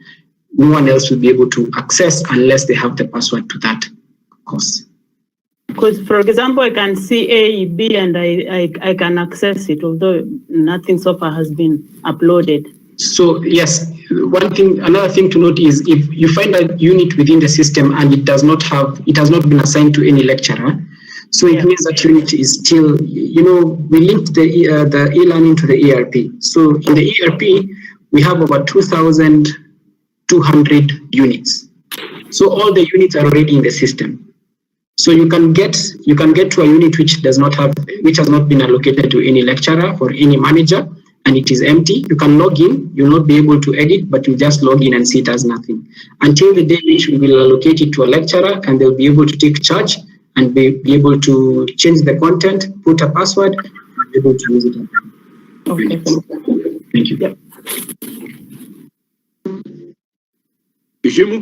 no one else will be able to access unless they have the password to that course. Because, for example, I can see A, B, and I can access it, although nothing so far has been uploaded. So yes, another thing to note is if you find a unit within the system and it has not been assigned to any lecturer, so it means that unit is still, we linked the e-learning to the ERP. So in the ERP, we have about 2,200 units. So all the units are already in the system. So you can get to a unit which has not been allocated to any lecturer or any manager, and it is empty. You can log in. You'll not be able to edit, but you just log in and see it as nothing until the day which we will allocate it to a lecturer, and they'll be able to take charge and be able to change the content, put a password, and be able to use it. Okay. Thank you. Yep. Ishimu?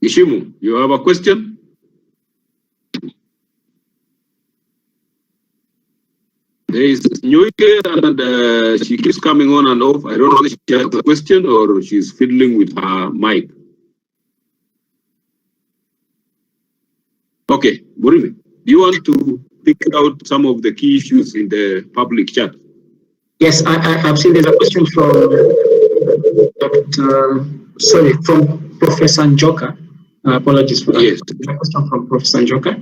Ishimu, you have a question? There is Nyoike, and she keeps coming on and off. I don't know if she has a question or she's fiddling with her mic. Okay, Murimi, do you want to pick out some of the key issues in the public chat? Yes, I've seen there's a question from from Professor Njoka. Apologies for that. Yes. A question from Professor Njoka.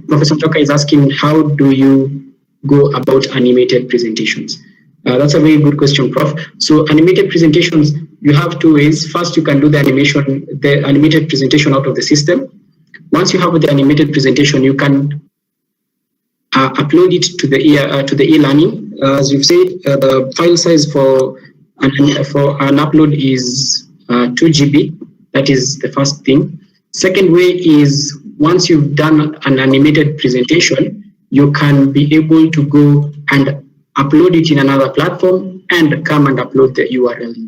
Professor Njoka is asking, how do you go about animated presentations? That's a very good question, Prof. So animated presentations, you have two ways. First, you can do the animated presentation out of the system. Once you have the animated presentation, you can upload it to the e-learning. As you've said, the file size for an upload is 2 GB. That is the first thing. Second way is, once you've done an animated presentation, you can be able to go and upload it in another platform and come and upload the URL in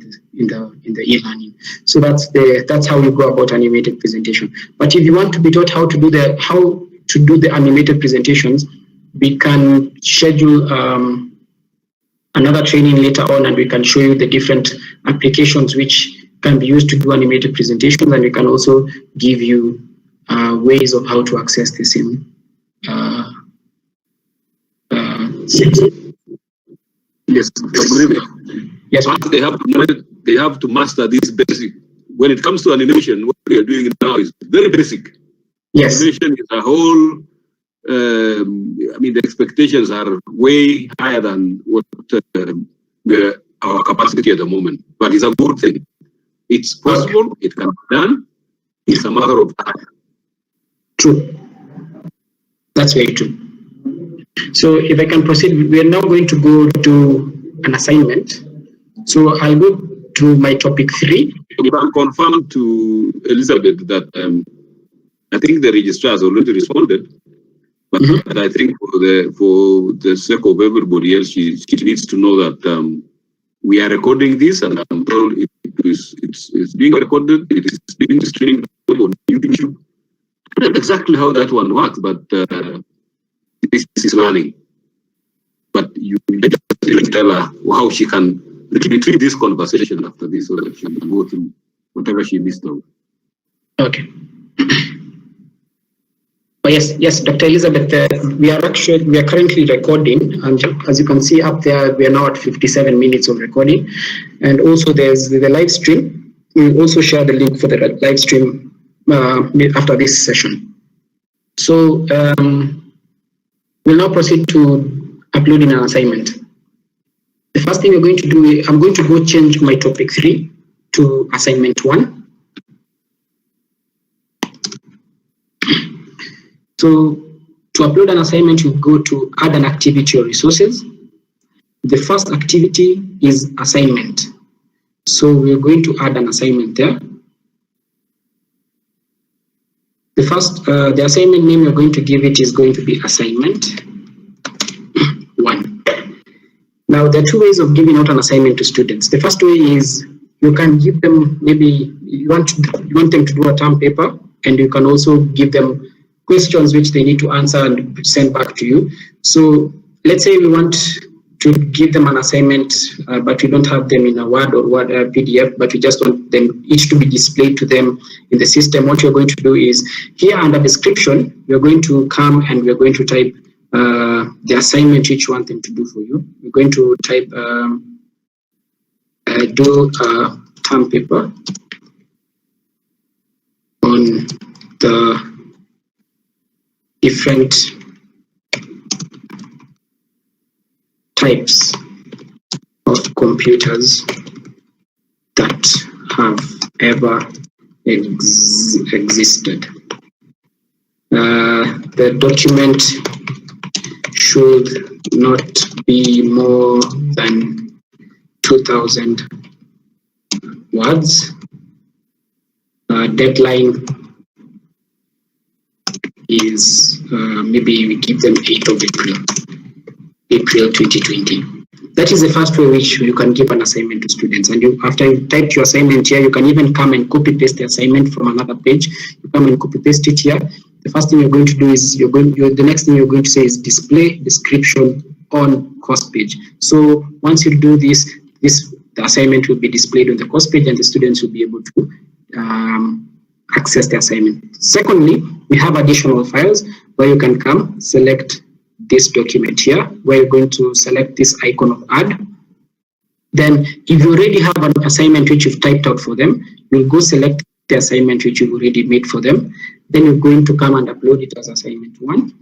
the e-learning. So that's how you go about animated presentation. But if you want to be taught how to do the animated presentations, we can schedule another training later on, and we can show you the different applications which can be used to do animated presentations, and we can also give you ways of how to access the same. Yes, Yes. They have to master this basic. When it comes to animation, what we are doing now is very basic. Yes. Animation is a whole. I mean, the expectations are way higher than what our capacity at the moment. But it's a good thing. It's possible. It can be done. It's a matter of time. True. That's very true. So if I can proceed, we are now going to go to an assignment. So I'll go to my topic 3. You can confirm to Elizabeth that I think the registrar has already responded. But I think for the sake of everybody else, she needs to know that we are recording this, and I'm told it's being recorded. It is being streamed on YouTube. I don't know exactly how that one works, but this is learning. But you just tell her how she can retrieve this conversation after this, so that she can go through whatever she missed out. Okay. Oh, yes, Dr. Elizabeth, we are currently recording, and as you can see up there, we are now at 57 minutes of recording, and also there's the live stream. We'll also share the link for the live stream after this session. So we'll now proceed to uploading an assignment. The first thing we're going to do, I'm going to go change my topic 3 to assignment 1. So to upload an assignment, you go to add an activity or resources. The first activity is assignment. So we're going to add an assignment there. The assignment name you're going to give it is going to be assignment 1. Now there are 2 ways of giving out an assignment to students. The first way is you can give them, maybe you want them to do a term paper, and you can also give them questions which they need to answer and send back to you. So let's say we want to give them an assignment, but we don't have them in a Word or PDF, but we just want them each to be displayed to them in the system. What you're going to do is, here under description, we're going to come and we're going to type the assignment which you want them to do for you. We're going to type do a term paper on the different types of computers that have ever existed. The document should not be more than 2,000 words, deadline is maybe we give them 8th of April 2020. That is the first way which you can give an assignment to students. And after you type your assignment here, you can even come and copy paste the assignment from another page. You come and copy paste it here. The first thing you're going to do is the next thing you're going to say is display description on course page. So once you do this, the assignment will be displayed on the course page and the students will be able to access the assignment. Secondly, we have additional files where you can come select this document here, where you're going to select this icon of add. Then if you already have an assignment which you've typed out for them, you'll go select the assignment which you've already made for them. Then you're going to come and upload it as assignment 1,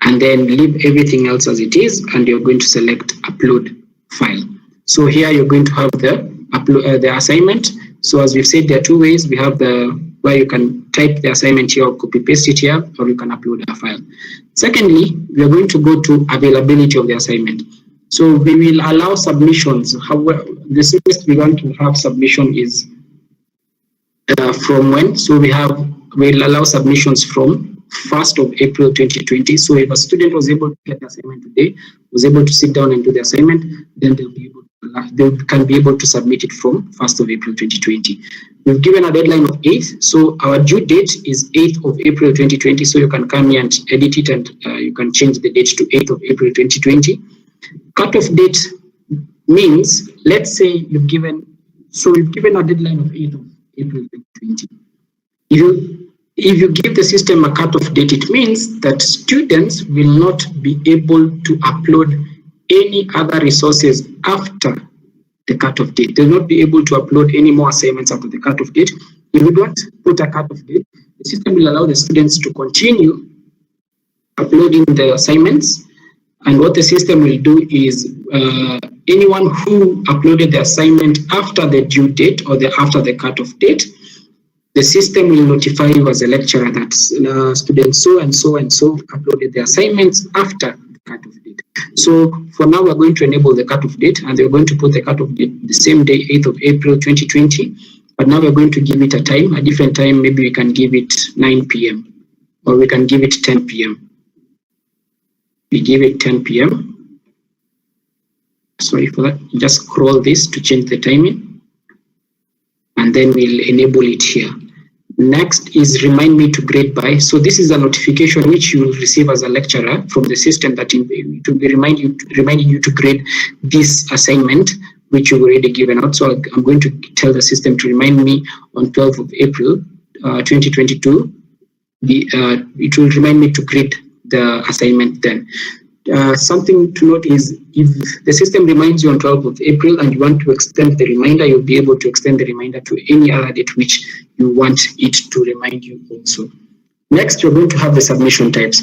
and then leave everything else as it is, and you're going to select upload file. So here you're going to have the assignment. So as we've said, there are two ways. We have where you can type the assignment here or copy paste it here, or you can upload a file. Secondly, we are going to go to availability of the assignment. So we will allow submissions. However, the soonest we want to have submission is from when? So we'll allow submissions from 1st of April 2020. So if a student was able to get the assignment today, was able to sit down and do the assignment, then they can be able to submit it from 1st of April 2020. We've given a deadline of 8th, so our due date is 8th of April 2020, so you can come here and edit it, and you can change the date to 8th of April 2020. Cutoff date means, let's say we've given a deadline of 8th of April 2020. If you give the system a cutoff date, it means that students will not be able to upload any other resources after the cutoff date. They'll not be able to upload any more assignments after the cutoff date. If you don't put a cutoff date, the system will allow the students to continue uploading the assignments. And what the system will do is anyone who uploaded the assignment after the due date or after the cutoff date, the system will notify you as a lecturer that student so and so and so uploaded the assignments after the cutoff date. So for now, we're going to enable the cutoff date, and we're going to put the cutoff date the same day, 8th of April 2020. But now we're going to give it a different time. Maybe we can give it 9 p.m. or we can give it 10 p.m. We give it 10 p.m. Sorry for that. Just scroll this to change the timing, and then we'll enable it here. Next is remind me to grade by. So this is a notification which you will receive as a lecturer from the system that will be reminding you to grade this assignment which you've already given out. So I'm going to tell the system to remind me on 12th of April 2022. It will remind me to grade the assignment then. Something to note is if the system reminds you on 12th of April and you want to extend the reminder, you'll be able to extend the reminder to any other date which you want it to remind you also. Next, you're going to have the submission types.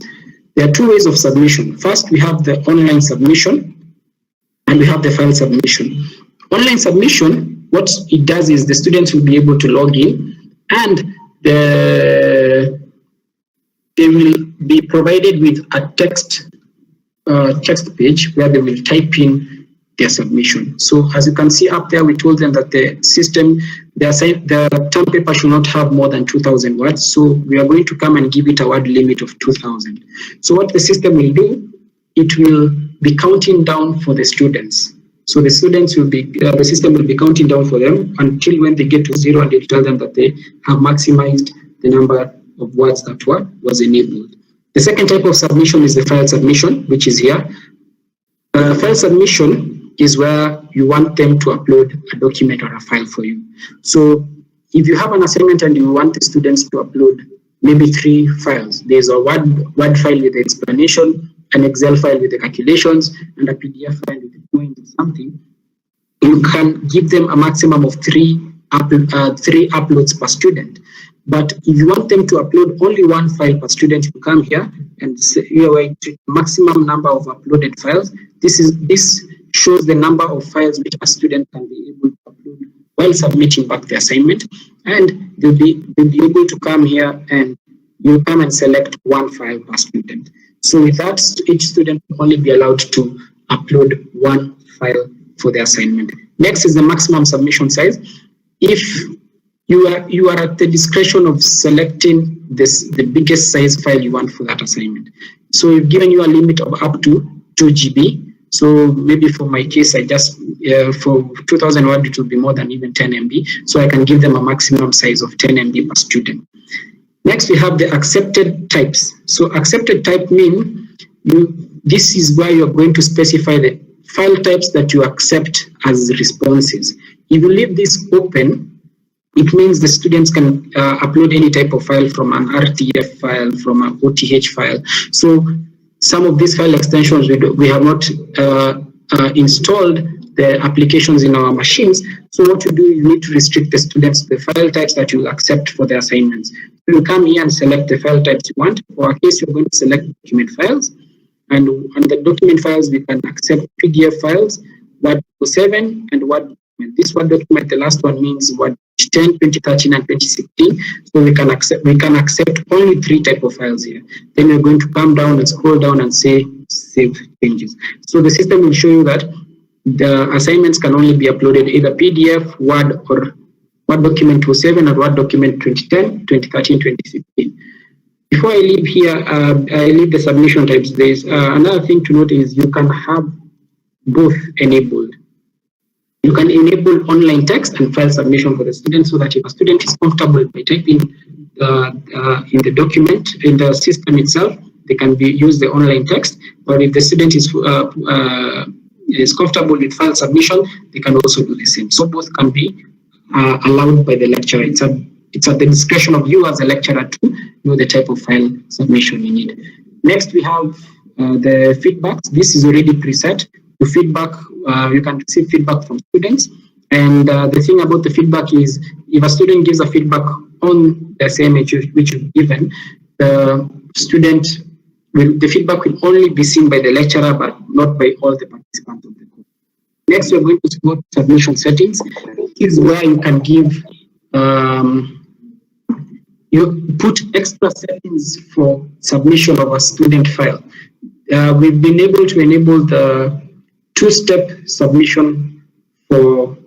There are two ways of submission. First, we have the online submission and we have the file submission. Online submission, what it does is the students will be able to log in and they will be provided with a text page where they will type in their submission. So as you can see up there, we told them that the system, the term paper should not have more than 2,000 words. So we are going to come and give it a word limit of 2,000. So what the system will do, it will be counting down for the students. So the students will be, the system will be counting down for them until when they get to 0, and it will tell them that they have maximized the number of words that was enabled. The second type of submission is the file submission, which is here. File submission is where you want them to upload a document or a file for you. So if you have an assignment and you want the students to upload maybe 3 files, there's a Word file with the explanation, an Excel file with the calculations, and a PDF file with the point or something, you can give them a maximum of 3 uploads per student. But if you want them to upload only 1 file per student, you come here and say you are going to maximum number of uploaded files. This shows the number of files which a student can be able to upload while submitting back the assignment, and they'll be able to come here and you come and select 1 file per student. So with that, each student will only be allowed to upload 1 file for the assignment. Next is the maximum submission size. If you are at the discretion of selecting the biggest size file you want for that assignment. So we've given you a limit of up to 2 GB. So maybe for my case, I just, for 2000 word, it will be more than even 10 MB. So I can give them a maximum size of 10 MB per student. Next, we have the accepted types. So accepted type mean this is where you're going to specify the file types that you accept as responses. If you leave this open, it means the students can upload any type of file from an RTF file, from an OTH file. So some of these file extensions we have not installed the applications in our machines. So what you do, you need to restrict the students to the file types that you will accept for the assignments. So you come here and select the file types you want. For our case, you're going to select document files. And on the document files, we can accept PDF files, Word 7 and Word document. This Word document, the last one means Word 10, 2013, and 2016. So we can accept only 3 type of files here. Then we're going to come down and scroll down and say save changes. So the system will show you that the assignments can only be uploaded either PDF, Word, or Word document 07 or Word document 2010, 2013, 2016. Before I leave here, I leave the submission types. There's another thing to note is you can have both enabled. You can enable online text and file submission for the student, so that if a student is comfortable by typing in the document, in the system itself, they can use the online text. Or if the student is comfortable with file submission, they can also do the same. So both can be allowed by the lecturer. It's at the discretion of you as a lecturer to know the type of file submission you need. Next, we have the feedbacks. This is already preset. The feedback, you can receive feedback from students. And the thing about the feedback is, if a student gives a feedback on the assignment which you've given, the feedback will only be seen by the lecturer, but not by all the participants of the course. Next, we're going to go to submission settings. This is where you can give, you put extra settings for submission of a student file. We've been able to enable the 2-step submission for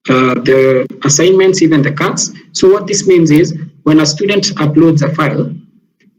the assignments, even the cards. So what this means is, when a student uploads a file,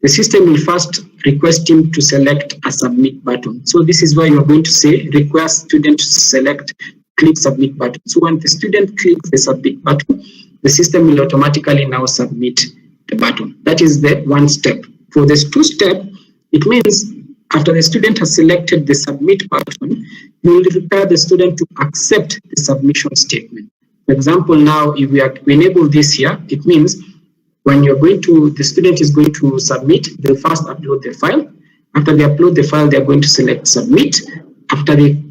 the system will first request him to select a submit button. So this is where you're going to say, request student to select, click submit button. So when the student clicks the submit button, the system will automatically now submit the button. That is the 1 step. For this 2-step, it means after the student has selected the submit button, you will require the student to accept the submission statement. For example, now if we enable this here, it means when you're going to, the student is going to submit, they'll first upload the file. After they upload the file, they're going to select submit. After they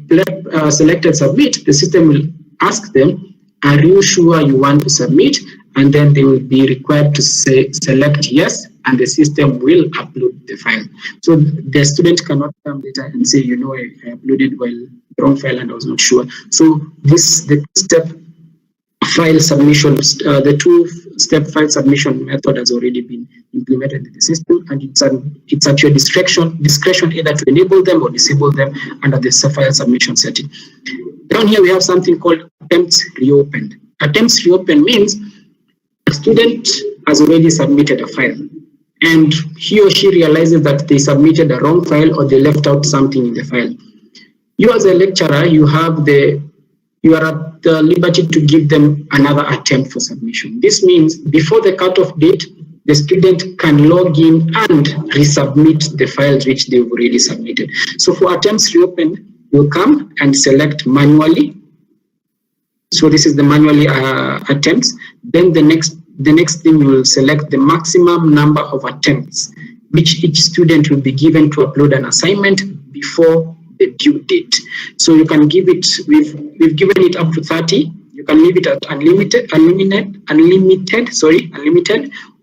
selected submit, the system will ask them, are you sure you want to submit? And then they will be required to select yes, and the system will upload the file. So the student cannot come later and say, you know, I uploaded the wrong file and I was not sure. So the 2-step file submission, the 2-step file submission method has already been implemented in the system, and it's at your discretion either to enable them or disable them under the file submission setting. Down here we have something called attempts reopened. Attempts reopened means a student has already submitted a file, and he or she realizes that they submitted a wrong file or they left out something in the file. You as a lecturer, you are at the liberty to give them another attempt for submission. This means before the cutoff date, the student can log in and resubmit the files which they've already submitted. So for attempts reopened, you'll come and select manually. So this is the manually attempts. Then the next thing, you will select the maximum number of attempts which each student will be given to upload an assignment before the due date. So you can give it, we've given it up to 30. You can leave it at unlimited,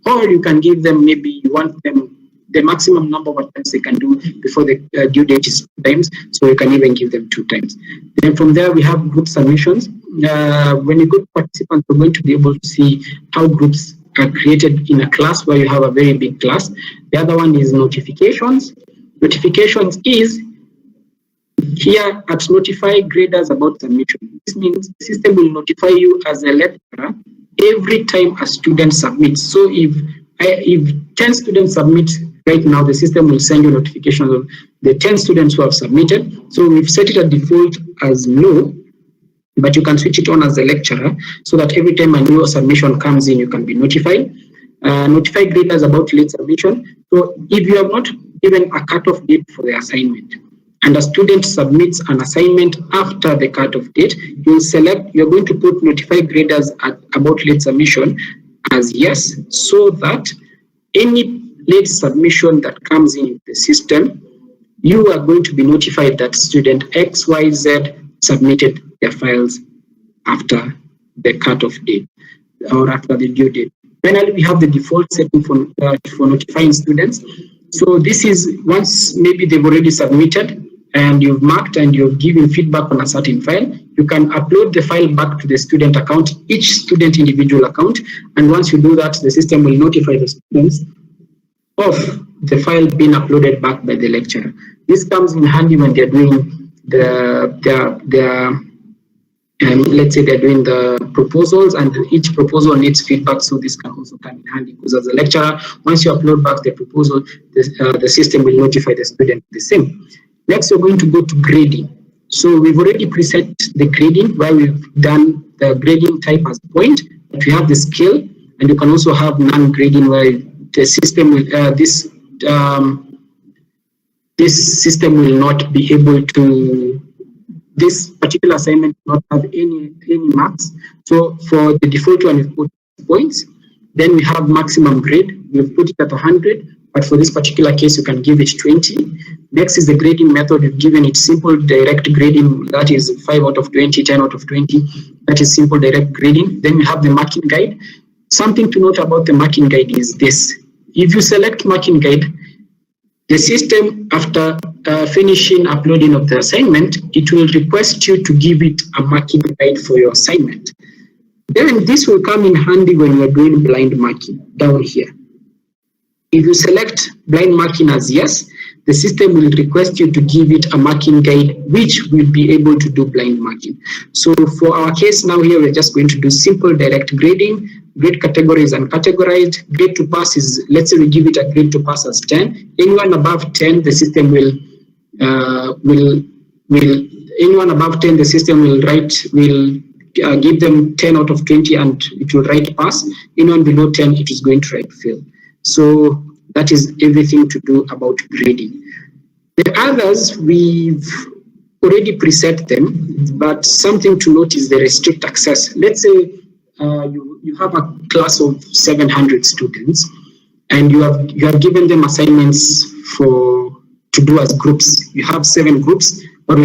or you can give them, maybe you want them the maximum number of attempts they can do before the due date is 2 times, so you can even give them 2 times. Then from there we have group submissions. When you go to participants, we're going to be able to see how groups are created in a class where you have a very big class. The other one is notifications. Notifications is here at notify graders about submission. This means the system will notify you as a lecturer every time a student submits. So if 10 students submit right now, the system will send you notifications of the 10 students who have submitted. So we've set it at default as no, but you can switch it on as a lecturer so that every time a new submission comes in, you can be notified. Notify graders about late submission. So if you have not given a cutoff date for the assignment, and a student submits an assignment after the cutoff date, you're going to put notify graders about late submission as yes, so that any late submission that comes in the system, you are going to be notified that student XYZ submitted their files after the cutoff date or after the due date. Finally, we have the default setting for notifying students. So this is once maybe they've already submitted and you've marked and you've given feedback on a certain file, you can upload the file back to the student account, each student individual account. And once you do that, the system will notify the students of the file being uploaded back by the lecturer. This comes in handy when they're doing let's say they're doing the proposals, and each proposal needs feedback, so this can also come in handy, because as a lecturer, once you upload back the proposal, the system will notify the student the same. Next, we're going to go to grading. So we've already preset the grading, where we've done the grading type as point, but we have the scale, and you can also have non-grading, where the system will, this system will not be able to, this particular assignment will not have any marks. So for the default one, we've put points. Then we have maximum grade. We've put it at 100, but for this particular case, you can give it 20. Next is the grading method. We've given it simple direct grading. That is 5 out of 20, 10 out of 20. That is simple direct grading. Then we have the marking guide. Something to note about the marking guide is this. If you select marking guide, the system, after finishing uploading of the assignment, it will request you to give it a marking guide for your assignment. Then this will come in handy when you're doing blind marking down here. If you select blind marking as yes, the system will request you to give it a marking guide, which will be able to do blind marking. So for our case now here, we're just going to do simple direct grading. Grade category is uncategorized. Grade to pass is, let's say we give it a grade to pass as 10. Anyone above 10, the system will anyone above 10, the system will give them 10 out of 20 and it will write pass. Anyone below 10, it is going to write fail. So that is everything to do about grading. The others, we've already preset them, but something to note is the restrict access. Let's say you have a class of 700 students, and you have given them assignments to do as groups. You have 7 groups, or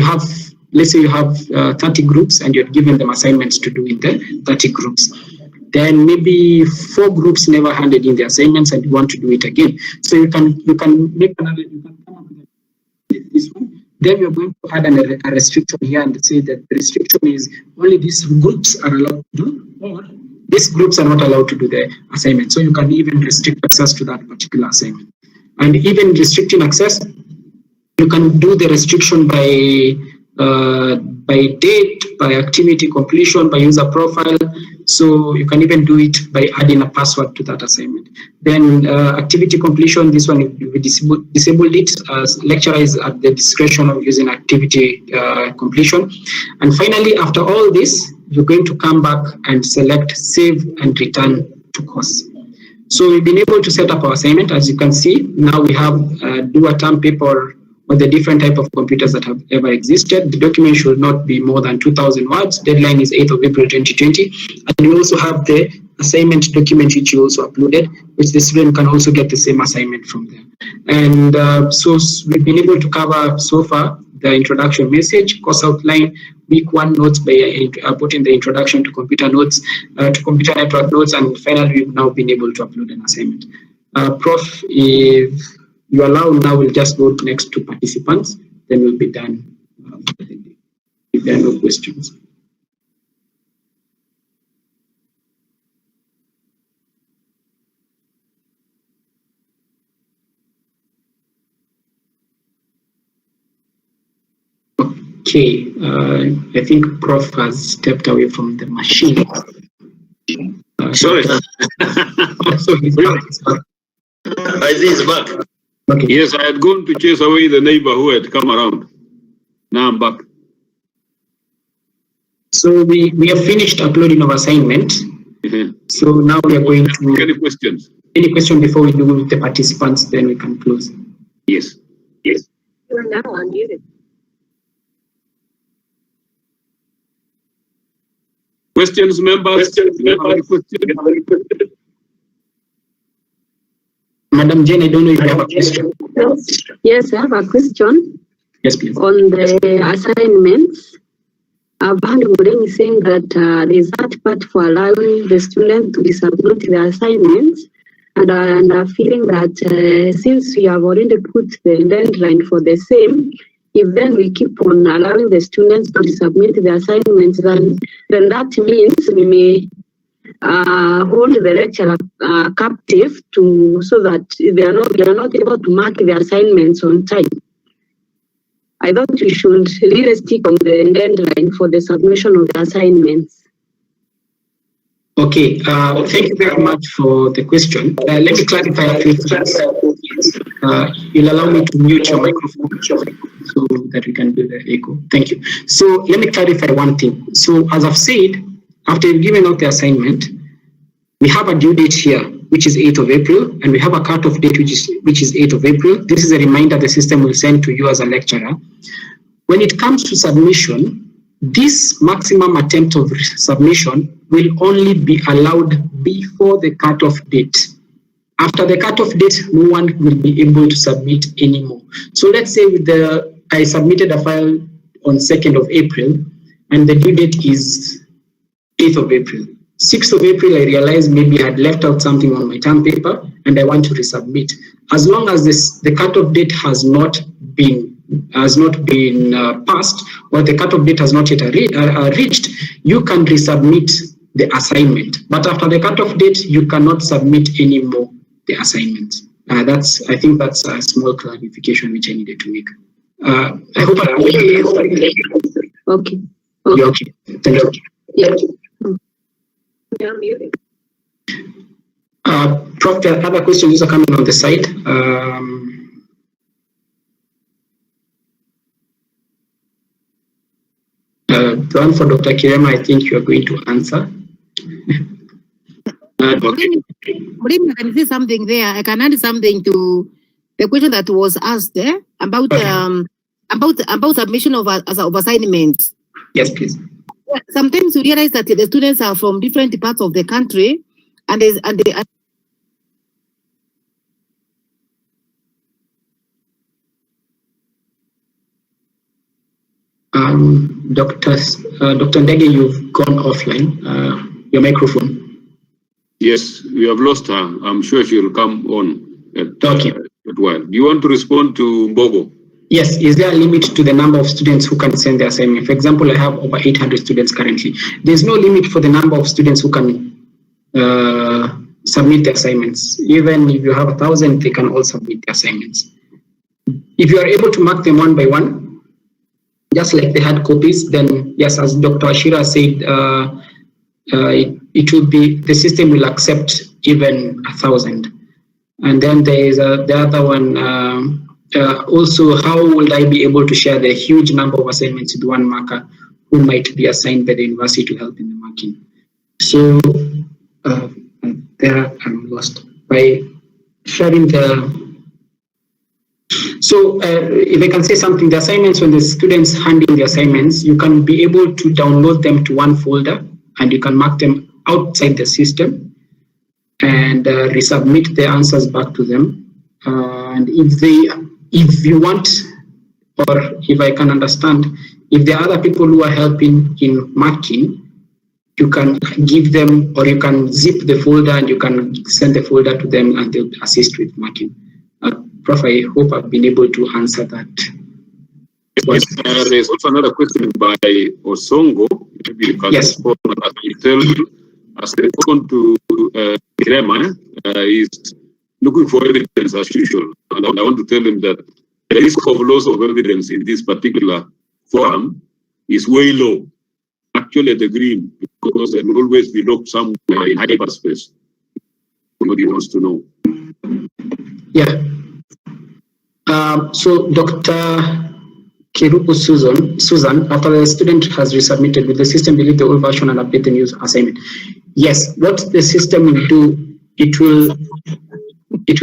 let's say you have 30 groups, and you're giving them assignments to do in the 30 groups. Then maybe 4 groups never handed in the assignments, and you want to do it again. So you can make another. You can come up with this one. Then we're going to add a restriction here and say that the restriction is only these groups are allowed to do, or these groups are not allowed to do the assignment. So you can even restrict access to that particular assignment. And even restricting access, you can do the restriction by date, by activity completion, by user profile. So you can even do it by adding a password to that assignment. Then activity completion, this one we disabled it, as lecturer is at the discretion of using activity completion. And finally, after all this, you're going to come back and select save and return to course. So we've been able to set up our assignment. As you can see, now we have do a term paper or the different type of computers that have ever existed. The document should not be more than 2,000 words. Deadline is 8th of April 2020. And we also have the assignment document which you also uploaded, which the student can also get the same assignment from there. And so we've been able to cover so far the introduction message, course outline, week 1 notes by putting the introduction to computer notes, to computer network notes, and finally we've now been able to upload an assignment. Prof, if you allow, now we'll just go next to participants, then we'll be done for the day, if there are no questions. Okay, I think Prof has stepped away from the machine. Sorry. I see it's back. Okay. Yes, I had gone to chase away the neighbor who had come around. Now I'm back. So we have finished uploading our assignment. So now we are going to Any questions? any question before we do with the participants, then we can close. Yes. Yes. You are now unmuted. Questions, members? Madam Jane, I don't know if you have a question. Yes, I have a question. Yes, please. On the assignments. I've heard Mureng saying that there's that part for allowing the students to submit their assignments, and I'm feeling that since we have already put the deadline for the same, if then we keep on allowing the students to submit their assignments, then that means we may hold the lecturer captive so that they are not able to mark their assignments on time. I thought we should really stick on the deadline for the submission of the assignments. Okay, thank you very much for the question. Let me clarify a few things. You'll allow me to mute your microphone so that we can do the echo. Thank you. So let me clarify one thing. So as I've said, after you've given out the assignment, we have a due date here, which is 8th of April, and we have a cutoff date, which is 8th of April. This is a reminder the system will send to you as a lecturer. When it comes to submission, this maximum attempt of submission will only be allowed before the cutoff date. After the cutoff date, no one will be able to submit anymore. So let's say I submitted a file on 2nd of April, and the due date is 8th of April. 6th of April, I realized maybe I had left out something on my term paper and I want to resubmit. As long as the cutoff date has not been passed, or the cutoff date has not yet reached, you can resubmit the assignment. But after the cutoff date, you cannot submit anymore the assignment. I think that's a small clarification which I needed to make. I hope I Okay. Okay. Thank you. Yeah. Prof, there are other questions are coming on the side. The one for Dr. Kirema, I think you are going to answer. I can say something there. I can add something to the question that was asked about submission of assignments. Yes, please. Sometimes you realize that the students are from different parts of the country, and Dr. Ndege, you've gone offline. Your microphone. Yes, we have lost her. I'm sure she will come on at while. Do you want to respond to Mbogo? Yes, is there a limit to the number of students who can send the assignment? For example, I have over 800 students currently. There's no limit for the number of students who can submit the assignments. Even if you have 1,000, they can all submit the assignments. If you are able to mark them one by one, just like the hard copies, then yes, as Dr. Ashira said, it will be, the system will accept even 1,000. And then there is the other one, also, how will I be able to share the huge number of assignments with one marker who might be assigned by the university to help in the marking? So there I'm lost. By sharing if I can say something, the assignments, when the students hand in the assignments, you can be able to download them to one folder and you can mark them outside the system and resubmit the answers back to them. And if you want, or if I can understand, if there are other people who are helping in marking, you can give them, or you can zip the folder and you can send the folder to them and they'll assist with marking. Prof, I hope I've been able to answer that. Yes, there's also another question by Osongo. Maybe you can respond as a respond to Kirema. Is looking for evidence as usual. And I want to tell him that the risk of loss of evidence in this particular forum is way low. Actually, actually at the green because it will always be locked somewhere in hyperspace. Nobody wants to know. Yeah. So Dr. Kiruku Susan, after the student has resubmitted, will the system delete the old version and update the new assignment? Yes. What the system will do, it will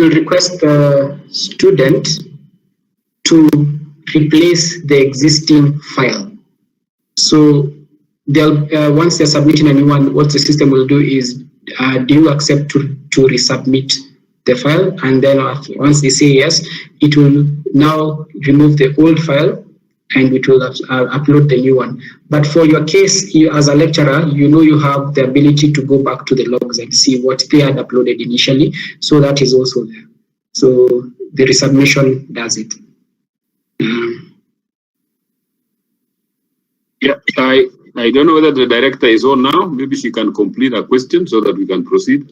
request the student to replace the existing file. So they'll once they're submitting a new one, what the system will do is, do you accept to resubmit the file? And then once they say yes, it will now remove the old file and it will upload the new one. But for your case, you as a lecturer, you have the ability to go back to the logs and see what they had uploaded initially. So that is also there. So the resubmission does it. Yeah, I don't know whether the director is on now. Maybe she can complete a question so that we can proceed.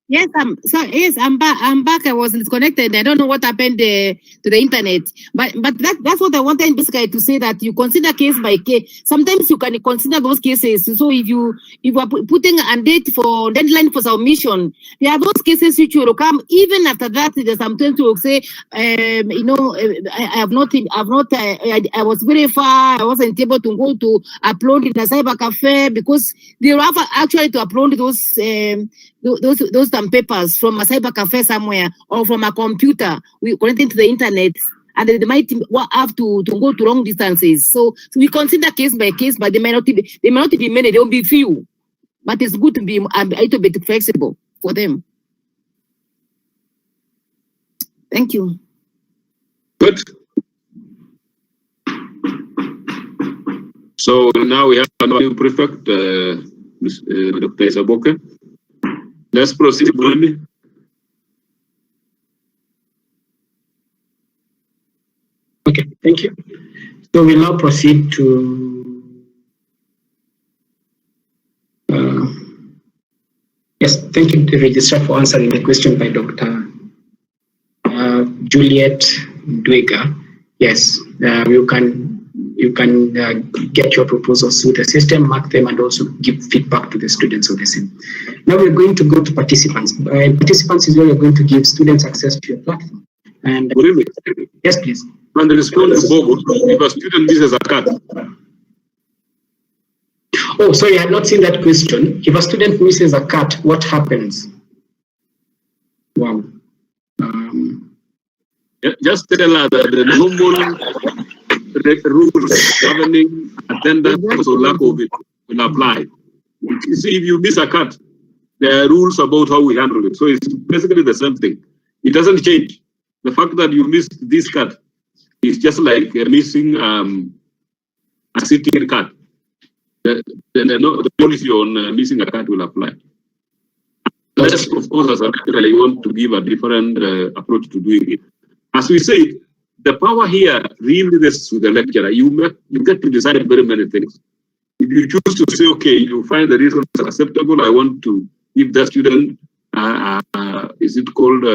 Yes, I'm back. I was disconnected. I don't know what happened to the internet. But that's what I wanted basically to say, that you consider case by case. Sometimes you can consider those cases. So if you are putting a deadline for submission, there are those cases which will come even after that. There's sometimes you will say, I was very far. I wasn't able to go to upload in a cyber cafe because they have actually to upload those papers from a cyber cafe somewhere or from a computer we connecting to the internet, and they might have to go to long distances. So we consider case by case, but they may not be many, there will be few. But it's good to be a little bit flexible for them. Thank you. Good. So now we have a new prefect, Dr. Isaboke. Let's proceed, Burundi. Okay, thank you. So we'll now proceed to yes, thank you, the registrar, for answering the question by Dr. Juliet Dwega. Yes, you can get your proposals through the system, mark them, and also give feedback to the students of the same. Now we're going to go to participants. Participants is where you're going to give students access to your platform. And yes, please. When the response is bogus, if a student misses a cut. Oh, sorry, I had not seen that question. If a student misses a cut, what happens? Wow. Just tell her that the normal rules governing attendance or lack of it will apply. You see, if you miss a cut, there are rules about how we handle it. So it's basically the same thing. It doesn't change. The fact that you missed this cut is just like missing a sitting cut. The policy on missing a cut will apply. Unless, of course, as a lecturer, you want to give a different approach to doing it. As we said, the power here really rests with the lecturer. You get to decide very many things. If you choose to say, okay, you find the reasons acceptable, I want to give the student, is it called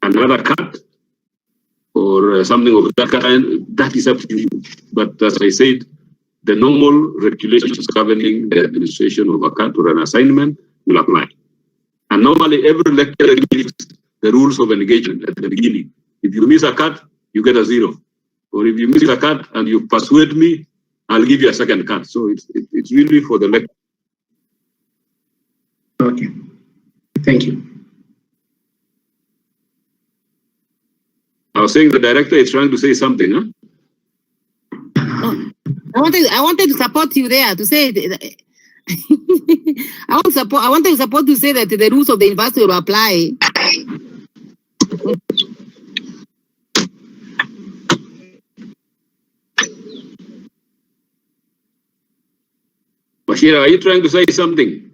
another cut or something of that kind, that is up to you. But as I said, the normal regulations governing the administration of a cut or an assignment will apply. And normally every lecturer gives the rules of engagement at the beginning. If you miss a cut, you get a 0. Or if you miss a cut and you persuade me, I'll give you a second cut. So it's really for the lecturer. Okay, thank you. I was saying the director is trying to say something, huh? Oh, I wanted to support you there to say I wanted to support to say that the rules of the university will apply. Bashir, are you trying to say something?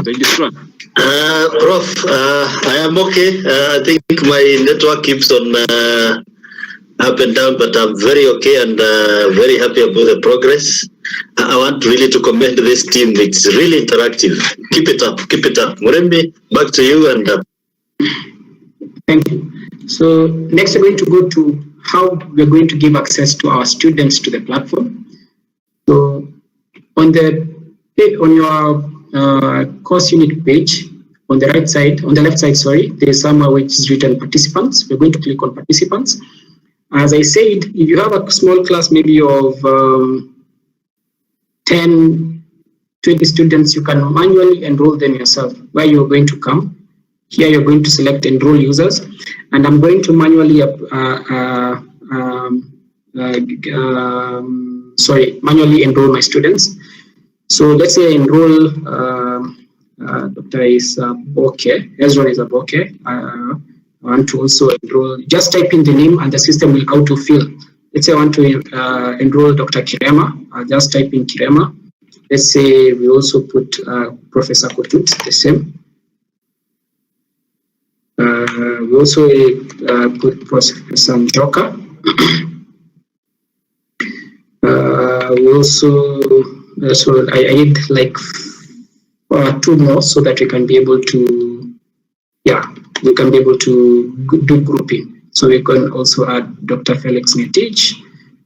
Registrar. Prof, I am okay. I think my network keeps on up and down, but I'm very okay and very happy about the progress. I want really to commend this team. It's really interactive. Keep it up. Keep it up. Murembe, back to you. And thank you. So next, we're going to go to how we're going to give access to our students to the platform. So on your course unit page, on the right side, on the left side, sorry, there's somewhere which is written participants. We're going to click on participants. As I said, if you have a small class, maybe of 10, 20 students, you can manually enroll them yourself. Where you're going to come, here you're going to select enroll users, and I'm going to manually manually enroll my students. So let's say enroll Dr. is Boke, Ezra is a Boke. I want to also enroll, just type in the name and the system will auto-fill. Let's say I want to enroll Dr. Kirema, I'll just type in Kirema. Let's say we also put Professor Kotut, the same. We also put Professor Njoka. We also, so I need like 2 more so that we can be able to, we can be able to do grouping. So we can also add Dr. Felix Netich,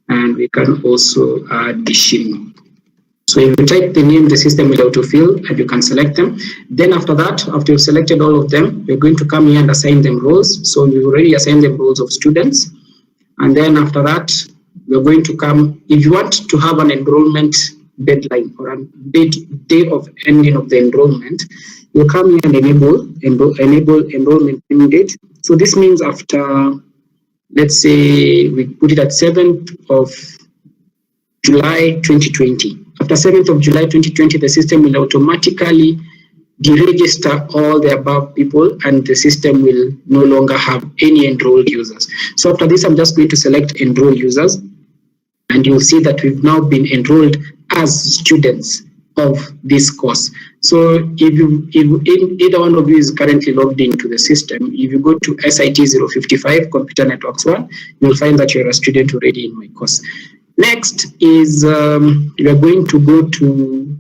and we can also add Dishim. So if you type the name, the system will autofill, and you can select them. Then after that, after you've selected all of them, we're going to come here and assign them roles. So we've already assigned them roles of students. And then after that, we're going to come, if you want to have an enrollment deadline or a day of ending of the enrollment, you come here and enable enrollment end date. So this means after, let's say we put it at 7th of July 2020. After 7th of July 2020, the system will automatically deregister all the above people, and the system will no longer have any enrolled users. So after this, I'm just going to select enroll users, and you'll see that we've now been enrolled as students of this course. So if either one of you is currently logged into the system, if you go to SIT 055 Computer Networks 1, you'll find that you're a student already in my course. Next is we are going to go to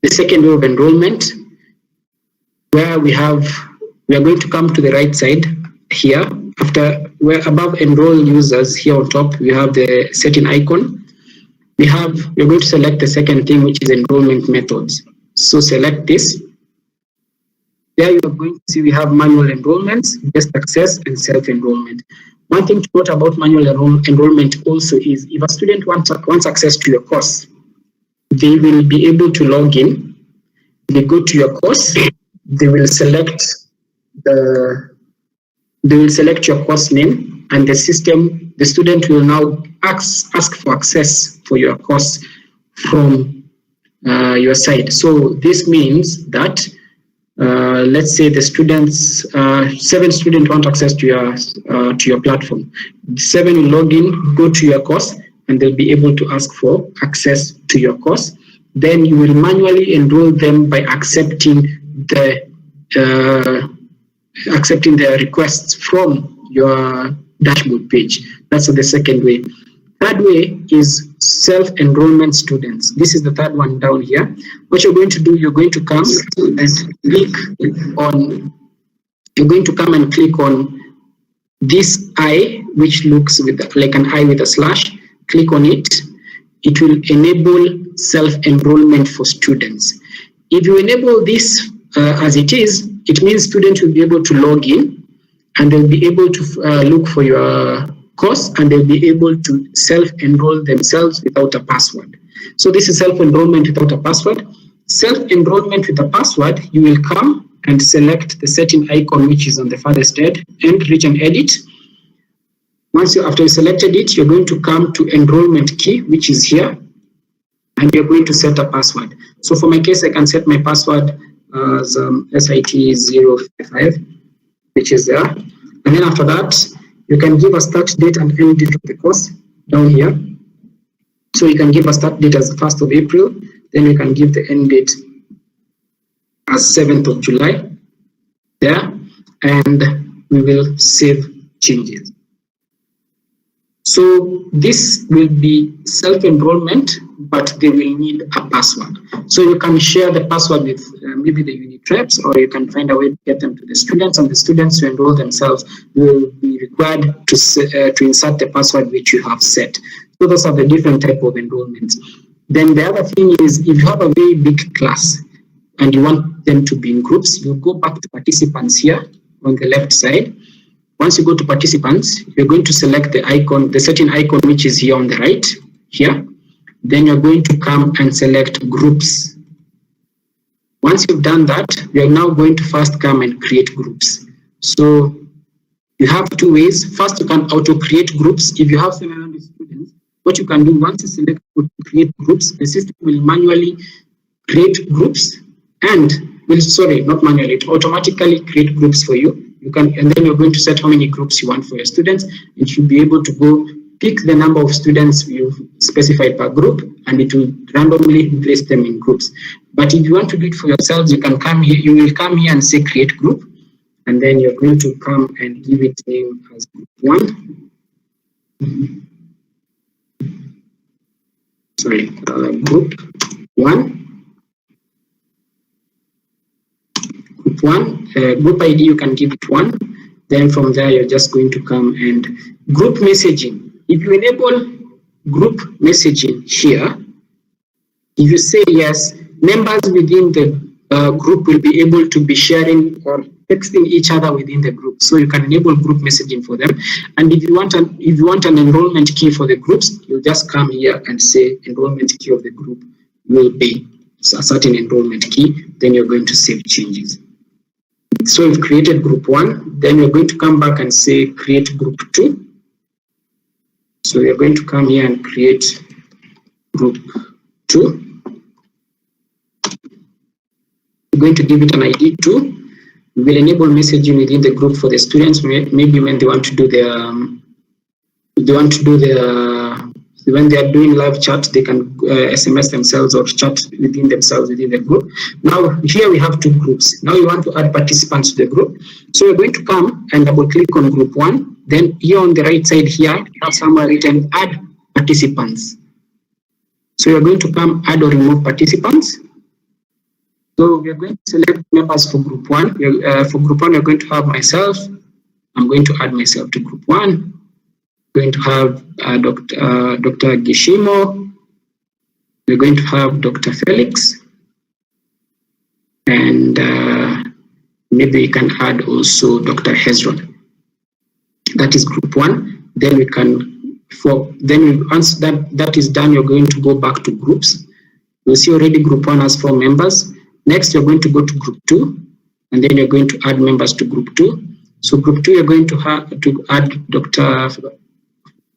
the second way of enrollment, where we are going to come to the right side here. After where above enroll users, here on top we have the setting icon. We're going to select the second thing, which is enrollment methods. So select this. There you are going to see we have manual enrollments, guest access, and self-enrollment. One thing to note about manual enrollment also is if a student wants access to your course, they will be able to log in. They go to your course, they will select your course name, and the student will now ask for access for your course from your side. So this means that let's say the students, 7 students want access to your platform. 7 will log in, go to your course, and they'll be able to ask for access to your course. Then you will manually enroll them by accepting the requests from your dashboard page. That's the second way. Third way is self-enrollment students. This is the third one down here. What you're going to do, you're going to come and click on this eye, which looks like an eye with a slash. Click on it. It will enable self-enrollment for students. If you enable this as it is, it means students will be able to log in, and they'll be able to look for your course, and they'll be able to self-enroll themselves without a password. So this is self-enrollment without a password. Self-enrollment with a password, you will come and select the setting icon, which is on the farthest end, reach and edit. After you selected it, you're going to come to enrollment key, which is here, and you're going to set a password. So for my case, I can set my password as SIT 055, which is there. And then after that, you can give a start date and end date of the course down here. So you can give a start date as 1st of April, then you can give the end date as 7th of July there, and we will save changes. So this will be self-enrollment, but they will need a password. So you can share the password with maybe the unit reps, or you can find a way to get them to the students, and the students to enroll themselves will be required to insert the password which you have set. So those are the different type of enrollments. Then the other thing is, if you have a very big class and you want them to be in groups, you go back to participants here on the left side. Once you go to participants, you're going to select the icon, the setting icon, which is here on the right, here. Then you're going to come and select groups. Once you've done that, you're now going to first come and create groups. So you have two ways. First, you can auto-create groups. If you have 700 students, what you can do, once you select create groups, the system will manually create groups and will, sorry, not manually, it automatically create groups for you. You can, and then you're going to set how many groups you want for your students. And you'll be able to go pick the number of students you've specified per group, and it will randomly place them in groups. But if you want to do it for yourselves, you can come here, you will come here and say create group, and then you're going to come and give it name as group 1. Sorry, group 1. Group 1, group ID, you can give it 1. Then from there, you're just going to come and group messaging. If you enable group messaging here, if you say yes, members within the group will be able to be sharing or texting each other within the group. So you can enable group messaging for them. And if you want an enrollment key for the groups, you just come here and say enrollment key of the group will be a certain enrollment key. Then you're going to save changes. So we've created group 1, then you're going to come back and say create group 2. So we're going to come here and create group 2. We're going to give it an ID 2. We will enable messaging within the group for the students, maybe when they want to do when they are doing live chat, they can SMS themselves or chat within themselves within the group. Now here we have 2 groups. Now you want to add participants to the group. So you're going to come and double click on group 1. Then here on the right side here, you have somewhere written add participants. So you're going to come add or remove participants. So we're going to select members for group 1. For group 1, you're going to have myself. I'm going to add myself to group 1. Going to have Dr. Gishimo. We're going to have Dr. Felix. And maybe we can add also Dr. Hezron. That is group 1. Then we can, once that is done, you're going to go back to groups. You'll see already group 1 has 4 members. Next, you're going to go to group 2, and then you're going to add members to group 2. So group 2, you're going to have to add Dr.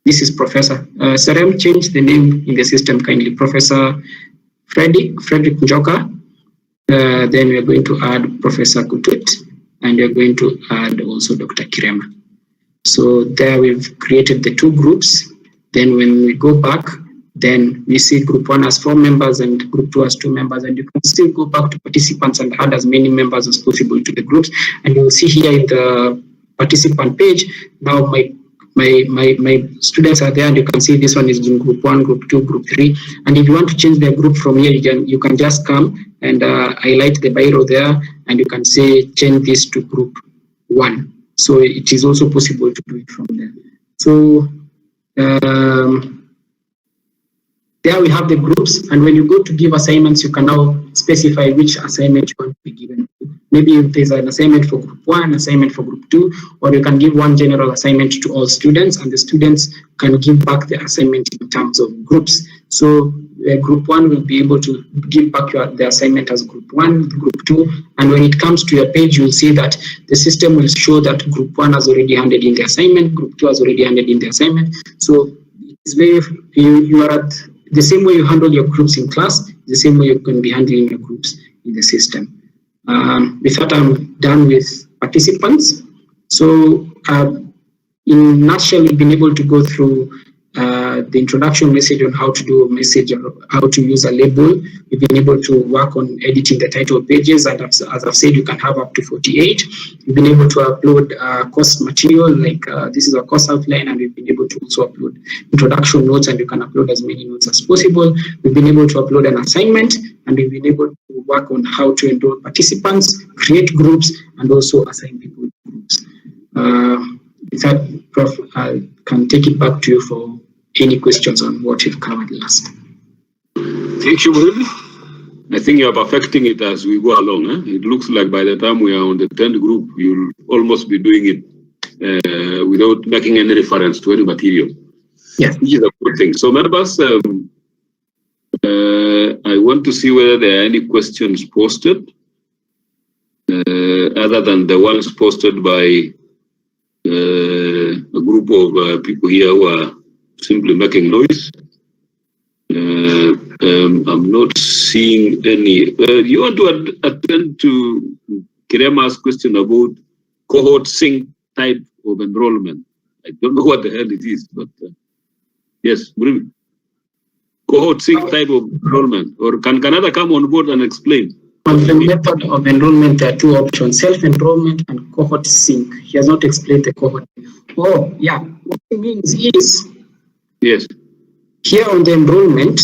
This is Professor. Sarem, change the name in the system kindly. Professor Frederick Njoka. Then we're going to add Professor Kutut, and we're going to add also Dr. Kirema. So there we've created the 2 groups. Then when we go back, then we see group 1 has 4 members and group 2 has 2 members, and you can still go back to participants and add as many members as possible to the groups. And you'll see here in the participant page, now my students are there, and you can see this one is in group 1, group 2, group 3. And if you want to change the group from here, you can just come and highlight the biro there, and you can say change this to group 1. So it is also possible to do it from there. So there we have the groups, and when you go to give assignments, you can now specify which assignment you want to be given. Maybe if there's an assignment for group 1, assignment for group 2, or you can give one general assignment to all students, and the students can give back the assignment in terms of groups. So group 1 will be able to give back the assignment as group 1, group 2, and when it comes to your page, you'll see that the system will show that group 1 has already handed in the assignment, group 2 has already handed in the assignment. So it's very, you are at the same way you handle your groups in class, the same way you can be handling your groups in the system. With that, I'm done with participants. So in a nutshell, we've been able to go through the introduction message on how to do a message, or how to use a label. We've been able to work on editing the title pages, and as I've said, you can have up to 48. We've been able to upload course material, like this is a course outline, and we've been able to also upload introduction notes, and you can upload as many notes as possible. We've been able to upload an assignment, and we've been able to work on how to enroll participants, create groups, and also assign people to groups. With that, Prof, I can take it back to you for any questions on what we've covered last. Thank you, Will. I think you are perfecting it as we go along. It looks like by the time we are on the 10th group, you'll almost be doing it without making any reference to any material. Yeah. Which is a good thing. So members, I want to see whether there are any questions posted other than the ones posted by a group of people here who are simply making noise. I'm not seeing any. You want to attend to Kirema's question about cohort sync type of enrollment? I don't know what the hell it is, but yes, cohort sync type of enrollment. Or can Canada come on board and explain? On the method of enrollment, there are two options: self-enrollment and cohort sync. He has not explained the cohort. Oh, yeah. What it means is, yes, here on the enrollment,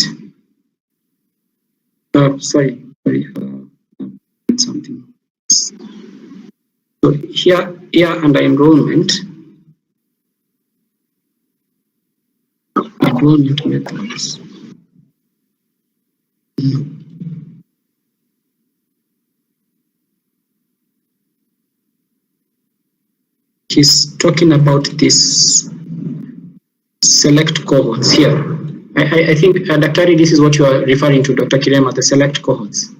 something. So here under enrollment methods. He's talking about this select cohorts here. I think, Dr. this is what you are referring to, Dr. Kirema, the select cohorts.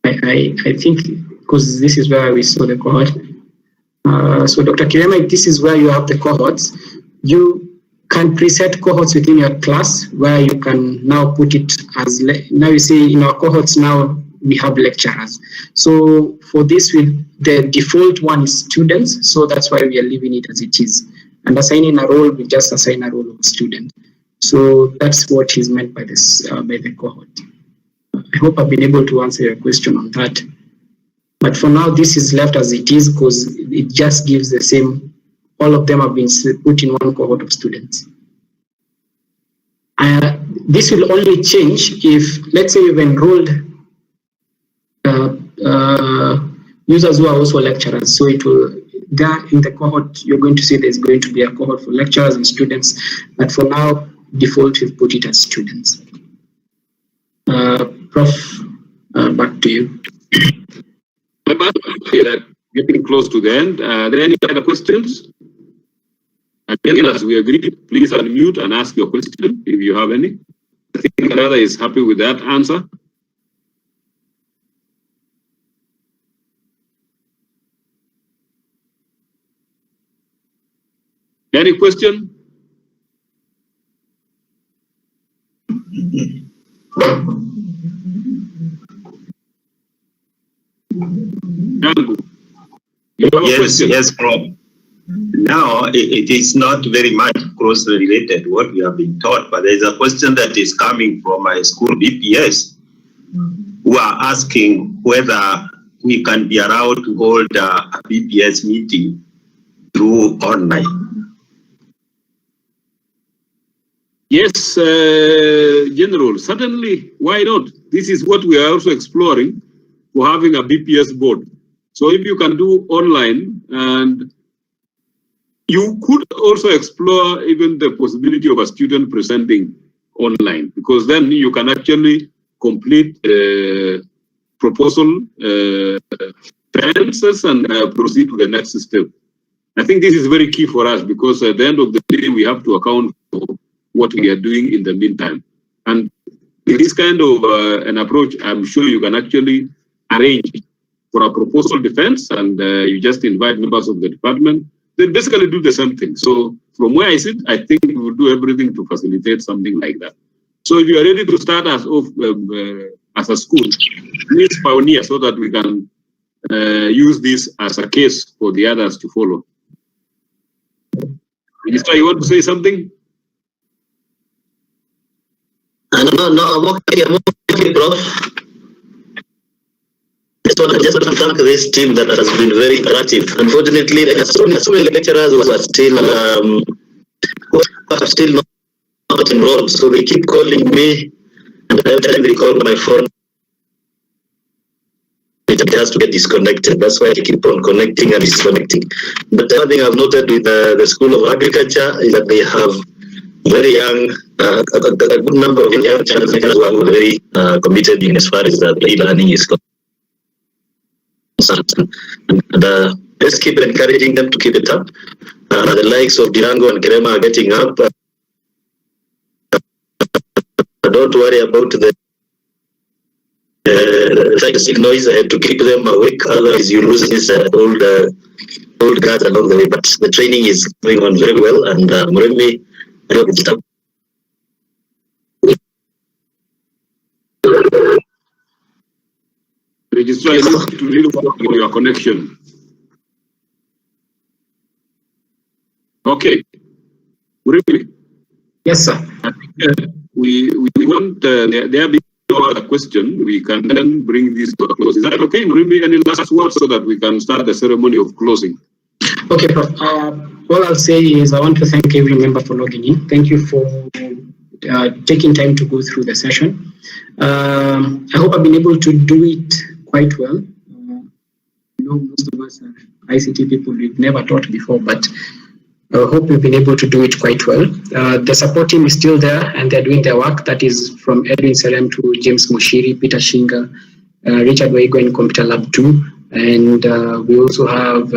I think, because this is where we saw the cohort. So Dr. Kirema, this is where you have the cohorts. You can preset cohorts within your class where you can now put it as, now you see in our cohorts now, we have lecturers. So for this, the default one is students. So that's why we are leaving it as it is. And assigning a role, we just assign a role of student. So that's what is meant by this, by the cohort. I hope I've been able to answer your question on that. But for now, this is left as it is because it just gives the same, all of them have been put in one cohort of students. This will only change if, let's say you've enrolled users who are also lecturers. So it will, there in the cohort, you're going to see there's going to be a cohort for lecturers and students. But for now, default, we've put it as students. Prof, back to you. Getting close to the end. Are there any other questions? Again, as we agreed, please unmute and ask your question if you have any. I think Canada is happy with that answer. Any question? Yes, Prof. Now, it is not very much closely related to what we have been taught, but there is a question that is coming from my school BPS, who are asking whether we can be allowed to hold a BPS meeting through online. Yes, General, certainly, why not? This is what we are also exploring for having a BPS board. So if you can do online, and you could also explore even the possibility of a student presenting online, because then you can actually complete proposal answers and proceed to the next step. I think this is very key for us, because at the end of the day, we have to account for what we are doing in the meantime. And with this kind of an approach, I'm sure you can actually arrange for a proposal defense, and you just invite members of the department. They basically do the same thing. So from where I sit, I think we will do everything to facilitate something like that. So if you are ready to start as a school, please pioneer so that we can use this as a case for the others to follow. Minister, you want to say something? No, I'm okay, Prof. Just want to thank this team that has been very interactive. Unfortunately, there are so many lecturers who are still not enrolled, so they keep calling me, and every time they call my phone, it has to get disconnected. That's why I keep on connecting and disconnecting. But the other thing I've noted with the School of Agriculture is that they have very young, a good number of young children who are very committed in as far as the e-learning is concerned. And let's keep encouraging them to keep it up. The likes of Dirango and Kerema are getting up. Don't worry about the scientific noise. I have to keep them awake, otherwise you lose this old guards along the way. But the training is going on very well, and Murembe, I hope it's up. Registrar, you need to really work on your connection. Okay. Murembe? Yes, sir. I think, we want there be no other question. We can then bring this to a close. Is that okay? Murembe, any last words so that we can start the ceremony of closing? Okay, Prof. All I'll say is I want to thank every member for logging in. Thank you for taking time to go through the session. I hope I've been able to do it quite well. Most of us are ICT people, we've never taught before, but I hope we've been able to do it quite well. The support team is still there and they're doing their work. That is from Edwin Salem to James Moshiri, Peter Shinga, Richard Waigo in Computer Lab 2. And we also have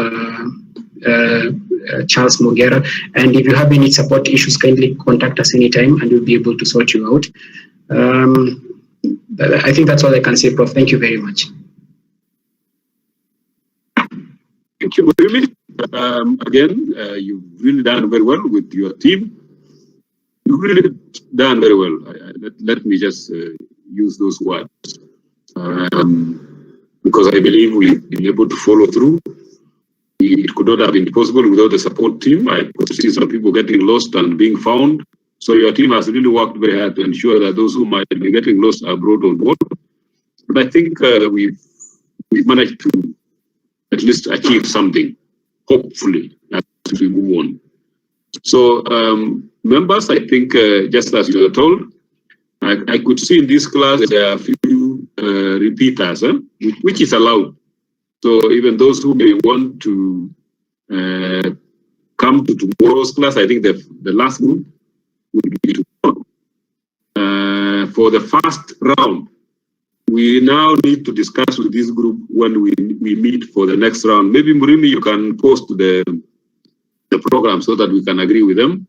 Charles Mogera. And if you have any support issues, kindly contact us anytime and we'll be able to sort you out. I think that's all I can say, Prof. Thank you very much. Thank you, Murembe. Again, you've really done very well with your team. You've really done very well. Let me just use those words. Because I believe we've been able to follow through. It could not have been possible without the support team. I could see some people getting lost and being found. So your team has really worked very hard to ensure that those who might be getting lost are brought on board. But I think we've managed to at least achieve something, hopefully, as we move on. So, members, I think, just as you were told, I could see in this class there are a few repeaters, which is allowed. So even those who may want to come to tomorrow's class, I think the last group would be tomorrow. For the first round, we now need to discuss with this group when we meet for the next round. Maybe Murembe, you can post the program so that we can agree with them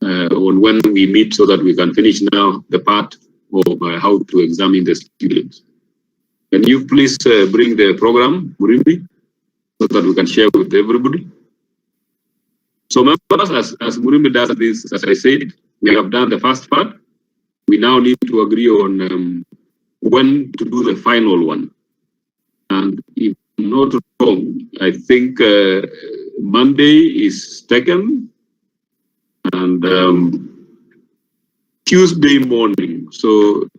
on when we meet so that we can finish now the part of how to examine the students. Can you please bring the program, Murembe, so that we can share with everybody? So members, as Murembe does this, as I said, we have done the first part. We now need to agree on when to do the final one. And if I'm not wrong, I think Monday is taken and Tuesday morning. So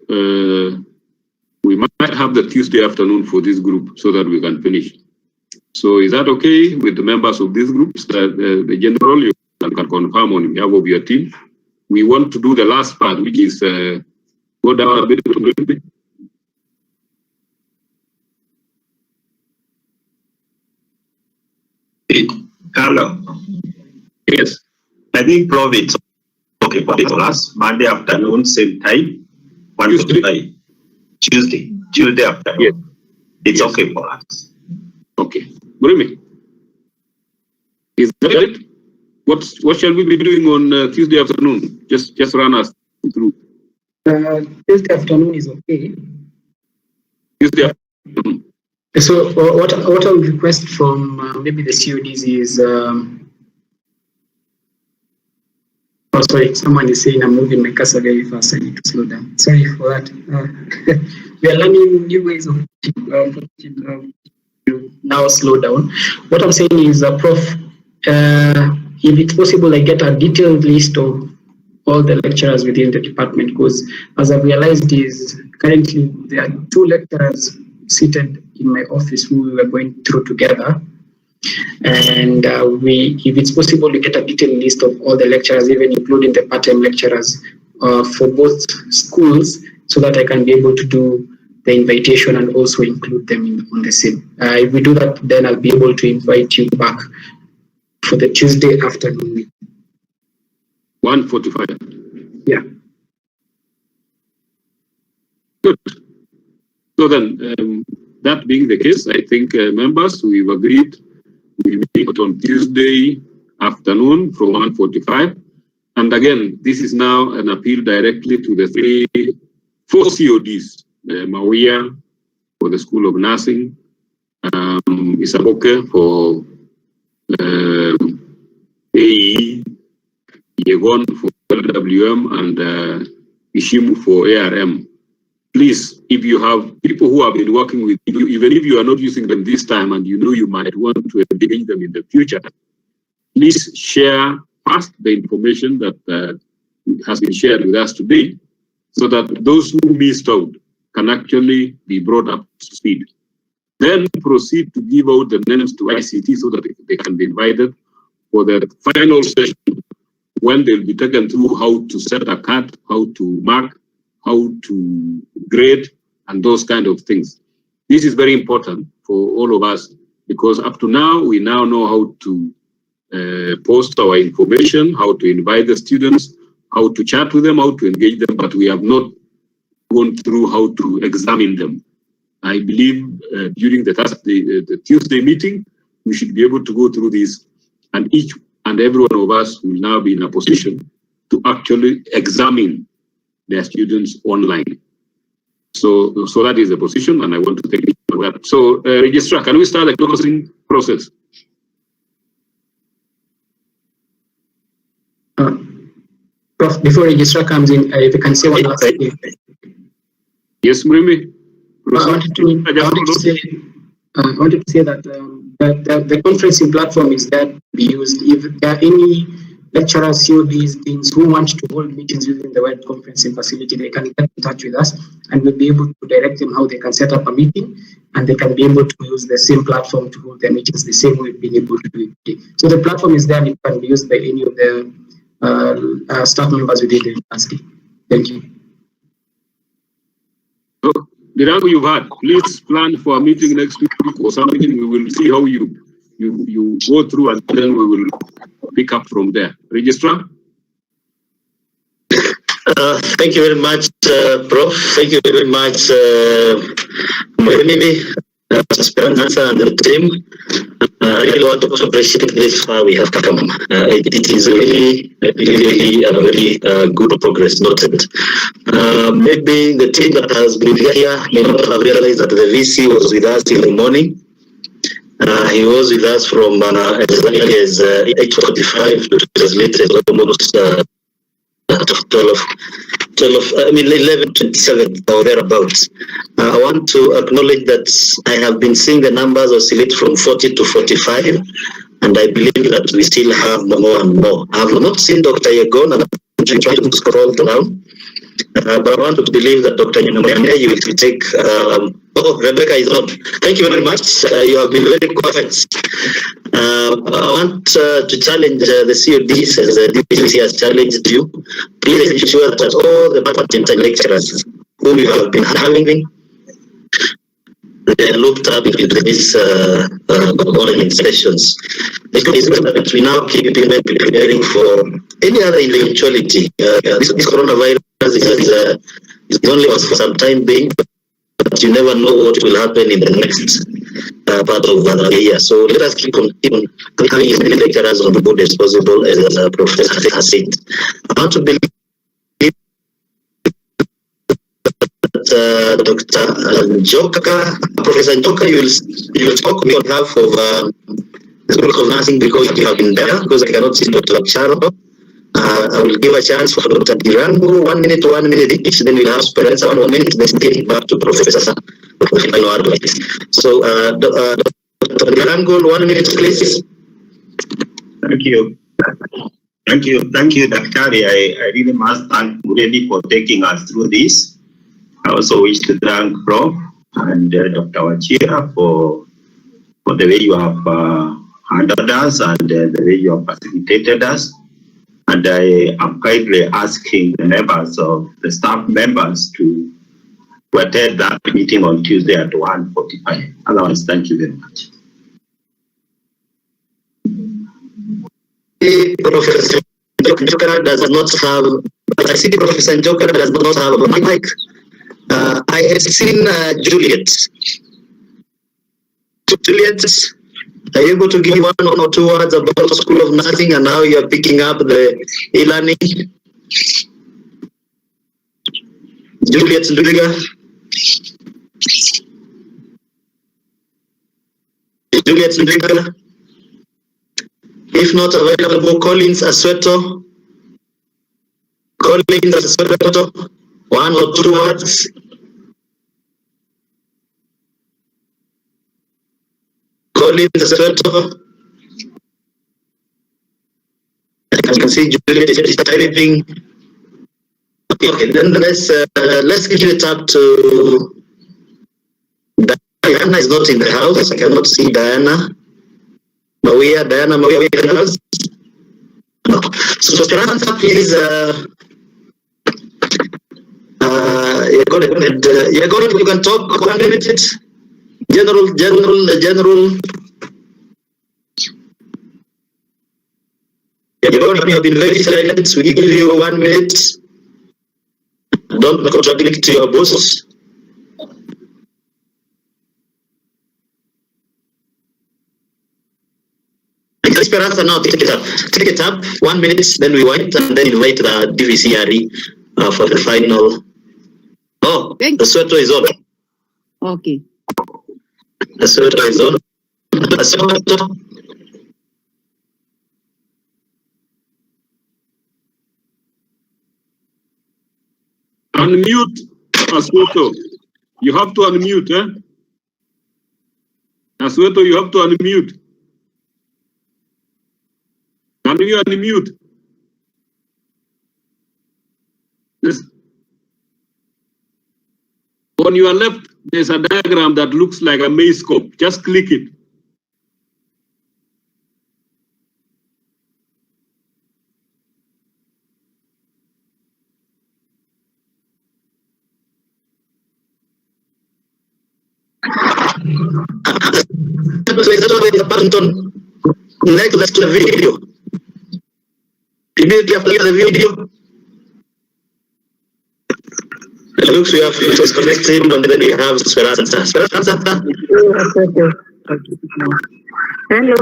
we might have the Tuesday afternoon for this group so that we can finish. So is that okay with the members of these groups? That the general, you can confirm on behalf of your team. We want to do the last part, which is go down a bit. Hello. Yes. I think Prof, it's okay for us. Monday afternoon, same time. Tuesday. Tuesday afternoon. Yes. It's okay for us. Okay. Murembe, is that it? What shall we be doing on Tuesday afternoon? Just run us through. Tuesday afternoon is okay. Tuesday afternoon. So what I would request from maybe the CODs is, oh sorry, someone is saying I'm moving my cursor very fast, I need to slow down. Sorry for that. We are learning new ways of now slow down. What I'm saying is, Prof, if it's possible, I get a detailed list of all the lecturers within the department, because as I've realized is currently there are 2 lecturers seated in my office who we were going through together. And if it's possible, we get a detailed list of all the lecturers, even including the part-time lecturers for both schools, so that I can be able to do the invitation and also include them on the same. If we do that, then I'll be able to invite you back for the Tuesday afternoon meeting. 1:45. Yeah. Good. So then, that being the case, I think members, we've agreed we meet on Tuesday afternoon from 1:45. And again, this is now an appeal directly to the 4 CODs, Mawia for the School of Nursing, Isaboke for AE, Yegon for LWM, and Ishimu for ARM. Please, if you have people who have been working with you, even if you are not using them this time and you know you might want to engage them in the future, please share first the information that has been shared with us today, so that those who missed out can actually be brought up to speed. Then proceed to give out the names to ICT so that they can be invited for the final session, when they'll be taken through how to set a cut, how to mark, how to grade, and those kind of things. This is very important for all of us, because up to now, we now know how to post our information, how to invite the students, how to chat with them, how to engage them, but we have not gone through how to examine them. I believe during the Tuesday meeting, we should be able to go through this, and each and every one of us will now be in a position to actually examine their students online. So that is the position, and I want to take it for that. So, Registrar, can we start the closing process? Prof, before Registrar comes in, if you can say one last thing. Yes, Murimi. I wanted to say that the conferencing platform is there to be used. If there are any lecturers, CODs, things who want to hold meetings using the web conferencing facility, they can get in touch with us, and we'll be able to direct them how they can set up a meeting, and they can be able to use the same platform to hold their meetings the same way we've been able to do it today. So the platform is there, and it can be used by any of the staff members within the university. Thank you. So, Dirango, you've had. Please plan for a meeting next week or something. We will see how you go through, and then we will pick up from there. Registrar? Thank you very much, Prof. Thank you very much, Murimi, Esperanza, and the team. I really want to also appreciate this far we have come. It is really a very good progress noted. Maybe the team that has been here may not have realized that the VC was with us in the morning. He was with us from as early as 8:45 to translate almost 11:27 or thereabouts. I want to acknowledge that I have been seeing the numbers oscillate from 40 to 45, and I believe that we still have more and more. I have not seen Dr. Yegon, and I'm trying to scroll down. But I want to believe that Dr. Nyamane, you will take. Rebecca is on. Thank you very much. You have been very quiet. I want to challenge the CODs as the DPC has challenged you. Please ensure that all the part-time lecturers whom you have been having, they are looked up into these online sessions. That we now keep preparing for any other eventuality. This coronavirus is only for some time being, but you never know what will happen in the next part of the year. So let us keep on having as many lecturers on board as possible, as the Professor has said. I want to believe that Dr. Njoka, Professor Njoka, you will talk on behalf of the School of Nursing, because you have been there, because I cannot see Dr. Charo. I will give a chance for Dr. Dirango, 1 minute to 1 minute each, then we'll have Speranza 1 minute, then get back to Professor for the final advice. So, Dr. Dirango, 1 minute, please. Thank you. Thank you, Daktari. I really must thank Muredi for taking us through this. I also wish to thank Prof and Dr. Wachira for the way you have handled us and the way you have facilitated us. And I am kindly asking the members of the staff members to attend that meeting on Tuesday at 1:45. Otherwise, thank you very much. Professor Jokera does not have, I see Professor Jokera does not have a mic. I have seen Juliet. Juliet, are you able to give 1 or 2 words about the School of Nursing and how you are picking up the e-learning? Juliet Ludiga. Juliet Ludiga. If not available, Collins Asweto. Collins Asweto. 1 or 2 words. Collins Asweto. I can see Juliet is typing. Okay, then let's give it up to Diana. Is not in the house. I cannot see Diana. Maria, in the house. No. So Speranza, please. You can talk 1 minute. General. You have been very silent. We give you 1 minute. Don't contradict your bosses. Esperanza, now take it up. Take it up. 1 minute, then we wait and then invite the DVCRE for the final. Oh, the sweater is on. Okay. The sweater is on. The sweater. Unmute, Asueto. You have to unmute, eh? Asueto, you have to unmute. Can you unmute? Yes. On your left, there's a diagram that looks like a maze scope. Just click it. Next to the video. Immediately after the video. It looks we have it was connected and then we have Speranza. Hello,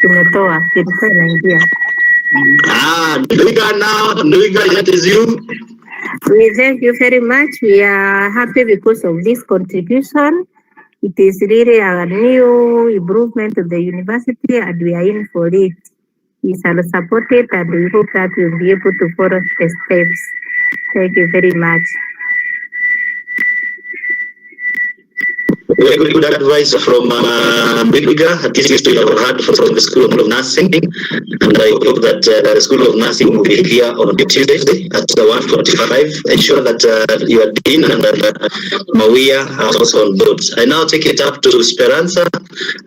tumetoa ilikuwa inaingia. Nduiga now, Nduiga, that is you. We thank you very much. We are happy because of this contribution. It is really a new improvement to the university and we are in for it. We shall support it and we hope that we'll be able to follow the steps. Thank you very much. Very good advice from Nduiga. This is to your heart from the School of Nursing. And I hope that the School of Nursing will be here on Tuesday at 1:45. Ensure that you are in and Mawia are also on board. I now take it up to Speranza.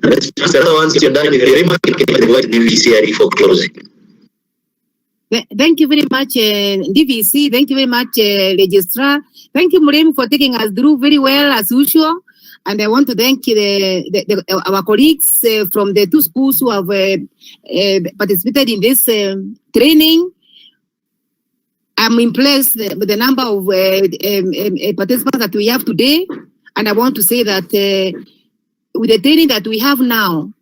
And Speranza, once you're done with your remark, you can invite DVCRE for closing. Thank you very much, DVC. Thank you very much, Registrar. Thank you, Murem, for taking us through very well as usual. And I want to thank our colleagues from the 2 schools who have participated in this training. I'm impressed with the number of participants that we have today. And I want to say that with the training that we have now,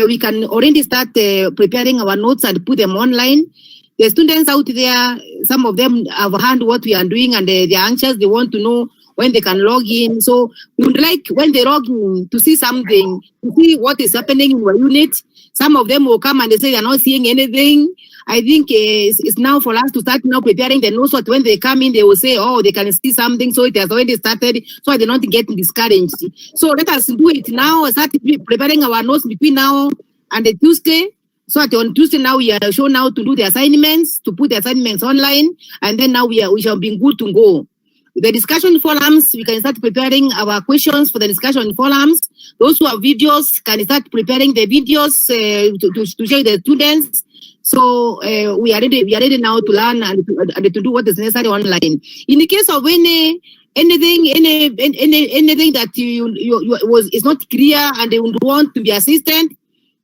we can already start preparing our notes and put them online. The students out there, some of them have heard what we are doing and they're anxious. They want to know when they can log in. So we would like when they log in to see something, to see what is happening in our unit. Some of them will come and they say they're not seeing anything. I think it's now for us to start now preparing the notes. But when they come in, they will say, oh, they can see something. So it has already started. So they don't get discouraged. So let us do it now. Start preparing our notes between now and the Tuesday. So on Tuesday now we are shown how to do the assignments, to put the assignments online, and then now we shall be good to go. The discussion forums, we can start preparing our questions for the discussion forums. Those who have videos can start preparing the videos to show the students. So we are ready now to learn and to do what is necessary online. In the case of anything that is not clear and they would want to be assistant,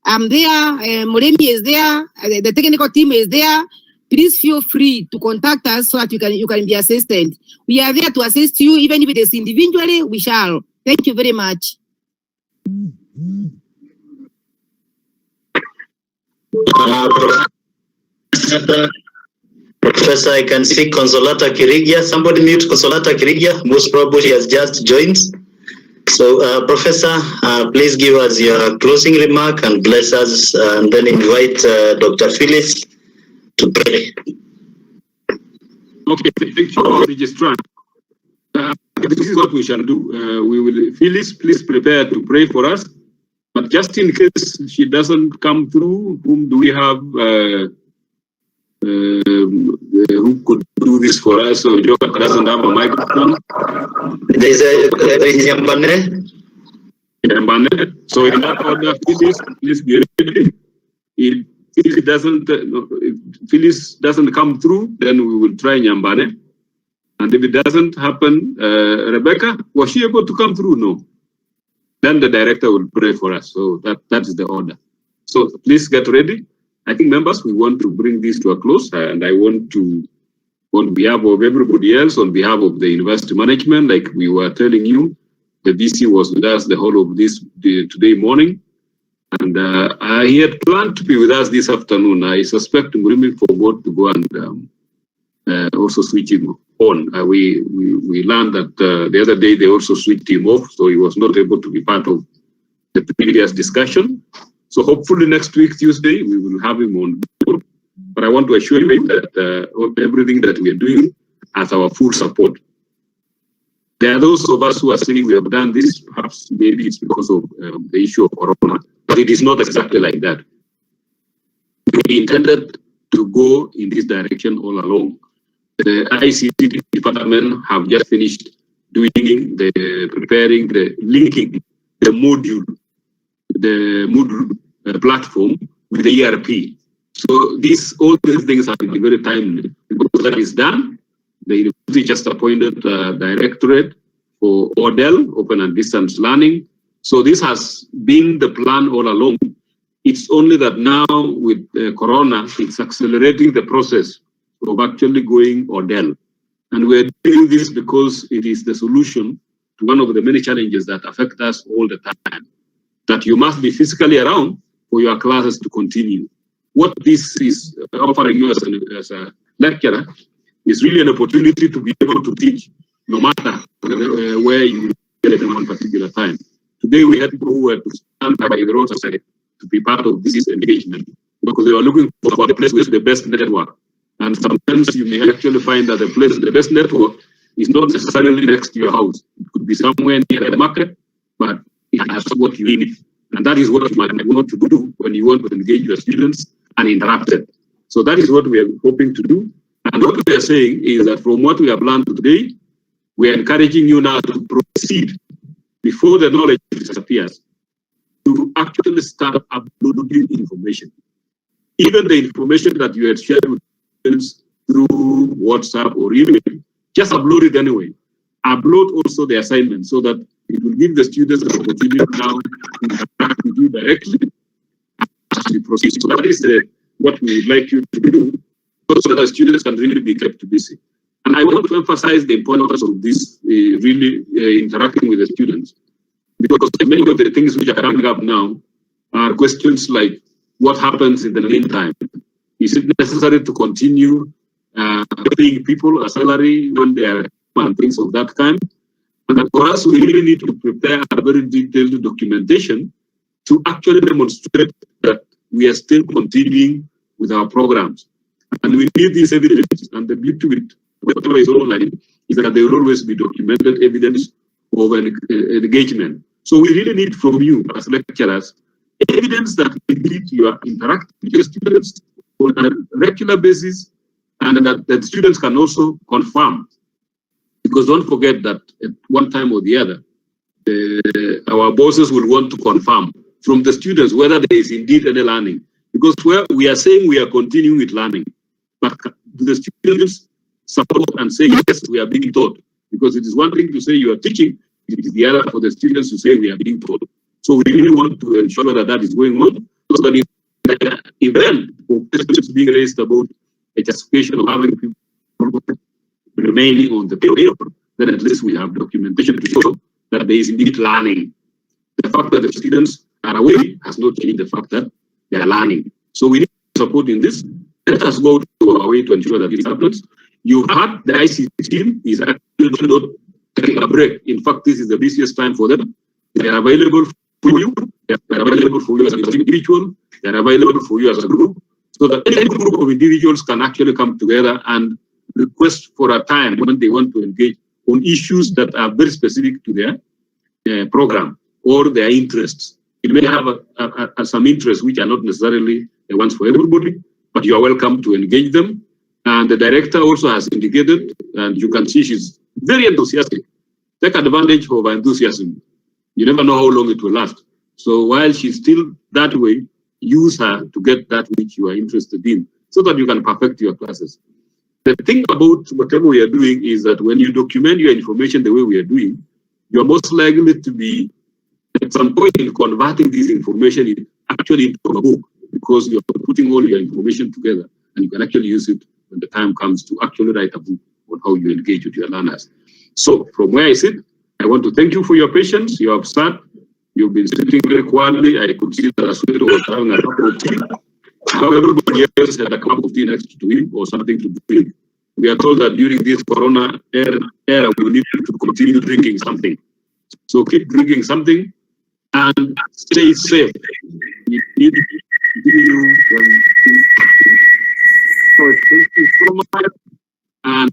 I'm there. Moremi is there. The technical team is there. Please feel free to contact us so that you can be assisted. We are there to assist you, even if it is individually. We shall. Thank you very much. Professor, I can see Consolata Kirigia. Somebody mute Consolata Kirigia. Most probably he has just joined. So, Professor, please give us your closing remark and bless us, and then invite Dr. Phyllis to pray. Okay, thank you, Registrar. This is what we shall do. We will, Phyllis, please prepare to pray for us. But just in case she doesn't come through, whom do we have who could do this for us? So Joe doesn't have a microphone. There is Yambane. So in that order, Phyllis, please be ready. If Phyllis doesn't come through, then we will try Nyambane. And if it doesn't happen, Rebecca, was she able to come through? No. Then the director will pray for us. So that is the order. So please get ready. I think, members, we want to bring this to a close, and I want to, on behalf of everybody else, on behalf of the university management, like we were telling you, the VC was with us the whole of this today morning, and he had planned to be with us this afternoon. I suspect Murimi forgot to go and also switch him on. We learned that the other day they also switched him off, so he was not able to be part of the previous discussion. So hopefully next week, Tuesday, we will have him on board. But I want to assure you that everything that we are doing has our full support. There are those of us who are saying we have done this, perhaps maybe it's because of the issue of Corona, but it is not exactly like that. We intended to go in this direction all along. The ICT department have just finished doing preparing the linking the Moodle platform with the ERP. So all these things have been very timely. Because that is done, the university just appointed a directorate for ODEL, Open and Distance Learning. So this has been the plan all along. It's only that now with Corona, it's accelerating the process of actually going ODEL. And we're doing this because it is the solution to one of the many challenges that affect us all the time, that you must be physically around for your classes to continue. What this is offering you as a lecturer is really an opportunity to be able to teach no matter where you get at one particular time. Today we had people who were to stand by the roadside to be part of this engagement because they were looking for the place with the best network. And sometimes you may actually find that the best network is not necessarily next to your house. It could be somewhere near the market, but it has what you need. And that is what you might want to do when you want to engage your students uninterrupted. So that is what we are hoping to do. And what we are saying is that from what we have learned today, we are encouraging you now to proceed before the knowledge disappears, to actually start uploading information. Even the information that you had shared with students through WhatsApp or email, just upload it anyway. Upload also the assignment so that it will give the students the opportunity now to interact with you directly as we proceed. So that is what we would like you to do, so that students can really be kept busy. And I want to emphasize the importance of this really interacting with the students, because many of the things which are coming up now are questions like, what happens in the meantime? Is it necessary to continue paying people a salary when they are and things of that kind? And for us, we really need to prepare a very detailed documentation to actually demonstrate that we are still continuing with our programs. And we need this evidence. And the beauty with whatever is online is that there will always be documented evidence of an engagement. So we really need from you as lecturers evidence that indeed you are interacting with your students on a regular basis, and that the students can also confirm. Because don't forget that at one time or the other, our bosses will want to confirm from the students whether there is indeed any learning. Because we are saying we are continuing with learning, but the students support and say, yes, we are being taught. Because it is one thing to say you are teaching, it is the other for the students to say we are being taught. So we really want to ensure that that is going on, so that if the event or questions being raised about a justification of having people remaining on the paper, then at least we have documentation to show that there is indeed learning. The fact that the students are away has not changed the fact that they are learning. So we need support in this. Let us go to our way to ensure that this happens. You've had the ICT team is actually not taking a break. In fact, this is the busiest time for them. They are available for you. They are available for you as an individual. They are available for you as a group. So that any group of individuals can actually come together and request for a time when they want to engage on issues that are very specific to their program or their interests. You may have some interests which are not necessarily the ones for everybody, but you are welcome to engage them. And the director also has indicated, and you can see she's very enthusiastic. Take advantage of her enthusiasm. You never know how long it will last. So while she's still that way, use her to get that which you are interested in, so that you can perfect your classes. The thing about whatever we are doing is that when you document your information the way we are doing, you're most likely to be at some point in converting this information actually into a book, because you're putting all your information together and you can actually use it when the time comes to actually write a book on how you engage with your learners. So from where I sit, I want to thank you for your patience. You have sat, you've been sitting very quietly. I could see that Asuero was having a cup of tea. How everybody else had a cup of tea next to him or something to drink. We are told that during this corona era, we need to continue drinking something. So keep drinking something and stay safe. We need to continue thank you so much, and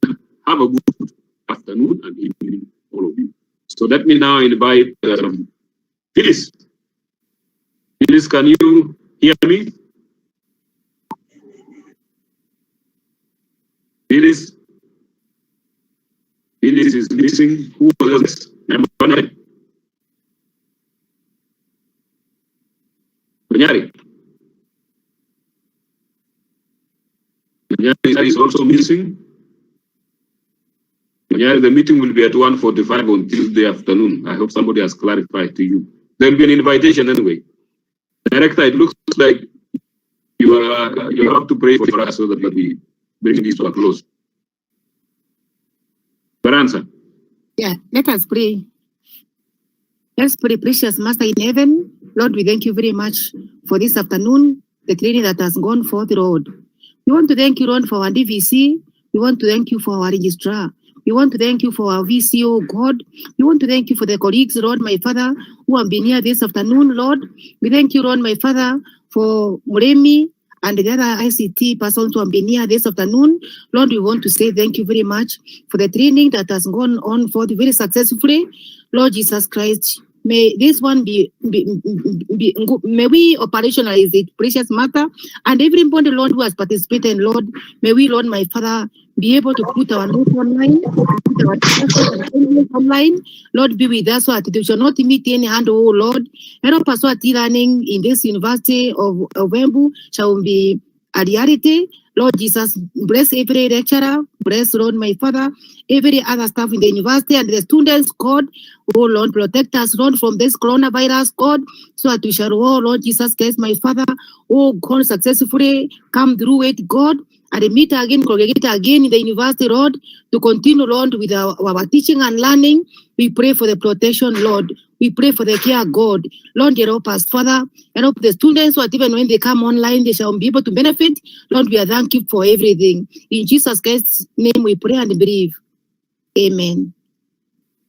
have a good afternoon and evening, all of you. So let me now invite Phyllis. Phyllis, can you hear me? Phyllis is missing. Who was this? Manyari. Manyari is also missing. Manyari, the meeting will be at 1:45 on Tuesday afternoon. I hope somebody has clarified to you. There will be an invitation anyway. Director, it looks like you have to pray for us so that we bring this to a close. Baranza. Yeah, let us pray. Let's pray, precious Master in heaven. Lord, we thank you very much for this afternoon, the training that has gone forth, Lord. We want to thank you, Lord, for our DVC. We want to thank you for our registrar. We want to thank you for our VCO, God. We want to thank you for the colleagues, Lord, my Father, who have been here this afternoon, Lord. We thank you, Lord, my Father, for Muremi and the other ICT persons who have been here this afternoon. Lord, we want to say thank you very much for the training that has gone on for very successfully. Lord Jesus Christ, may this one may we operationalize it, precious Matter, and everybody, Lord, who has participated, Lord, may we, Lord, my Father, be able to put our notes online, put our online. Lord, be with us so that we shall not meet any hand, oh Lord. Help us so that learning in this University of Embu shall be a reality. Lord Jesus, bless every lecturer, bless, Lord, my Father, every other staff in the university and the students, God. Oh, Lord, protect us, Lord, from this coronavirus, God, so that we shall, oh, Lord Jesus Christ, my Father, oh, God, successfully come through it, God, and meet again, congregate again in the university, Lord, to continue, Lord, with our teaching and learning. We pray for the protection, Lord. We pray for the care, God. Lord, help us, Father. Help the students, what even when they come online, they shall be able to benefit. Lord, we are thankful for everything. In Jesus Christ's name we pray and believe. Amen.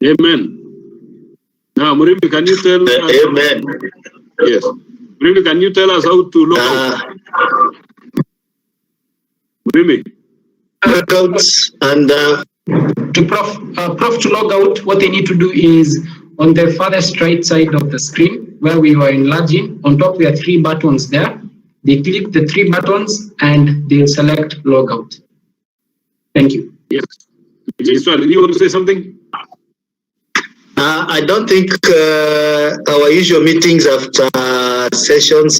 Amen. Now, Murimi, can you tell us? Amen. Yes. Murimi, can you tell us how to log out? Murimi. And to Prof to log out, what they need to do is on the farthest right side of the screen where we were enlarging. On top, there are 3 buttons there. They click the 3 buttons and they'll select logout. Thank you. Yes. Registrar, do you want to say something? I don't think our usual meetings after sessions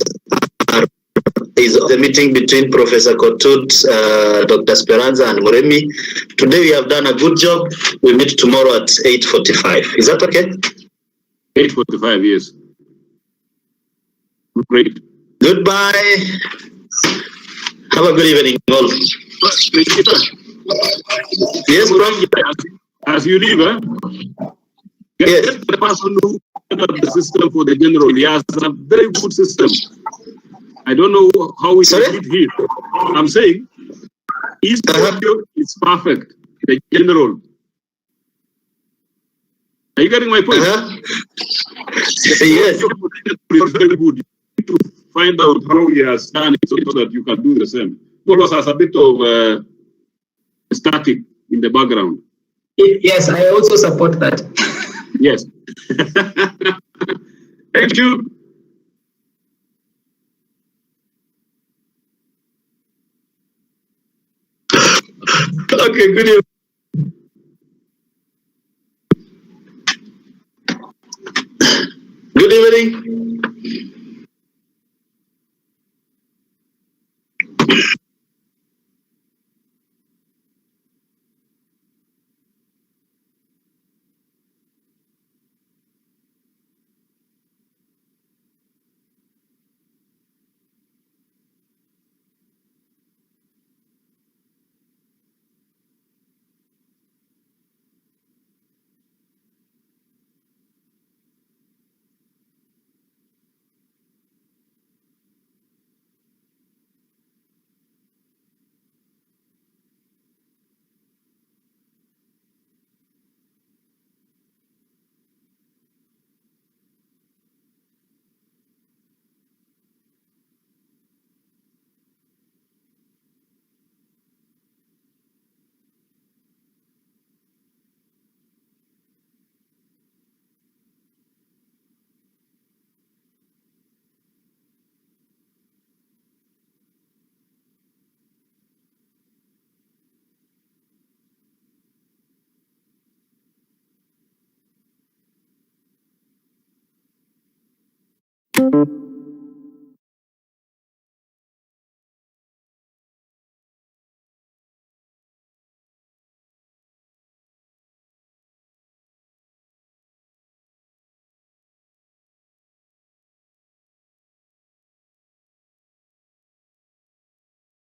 is the meeting between Professor Kotut, Dr. Speranza, and Muremi. Today we have done a good job. We meet tomorrow at 8:45. Is that okay? 8:45, yes. Great. Goodbye. Have a good evening, all. Yes, Prof. As you leave, Yes. Get the person who set up the system for the general. He has a very good system. I don't know how it is here. I'm saying his audio is perfect. The general. Are you getting my point? Yes. Very good. To find out how he has done it so that you can do the same. Follows has a bit of static in the background. Yes, I also support that. Yes. Thank you. Okay, good evening. Good evening.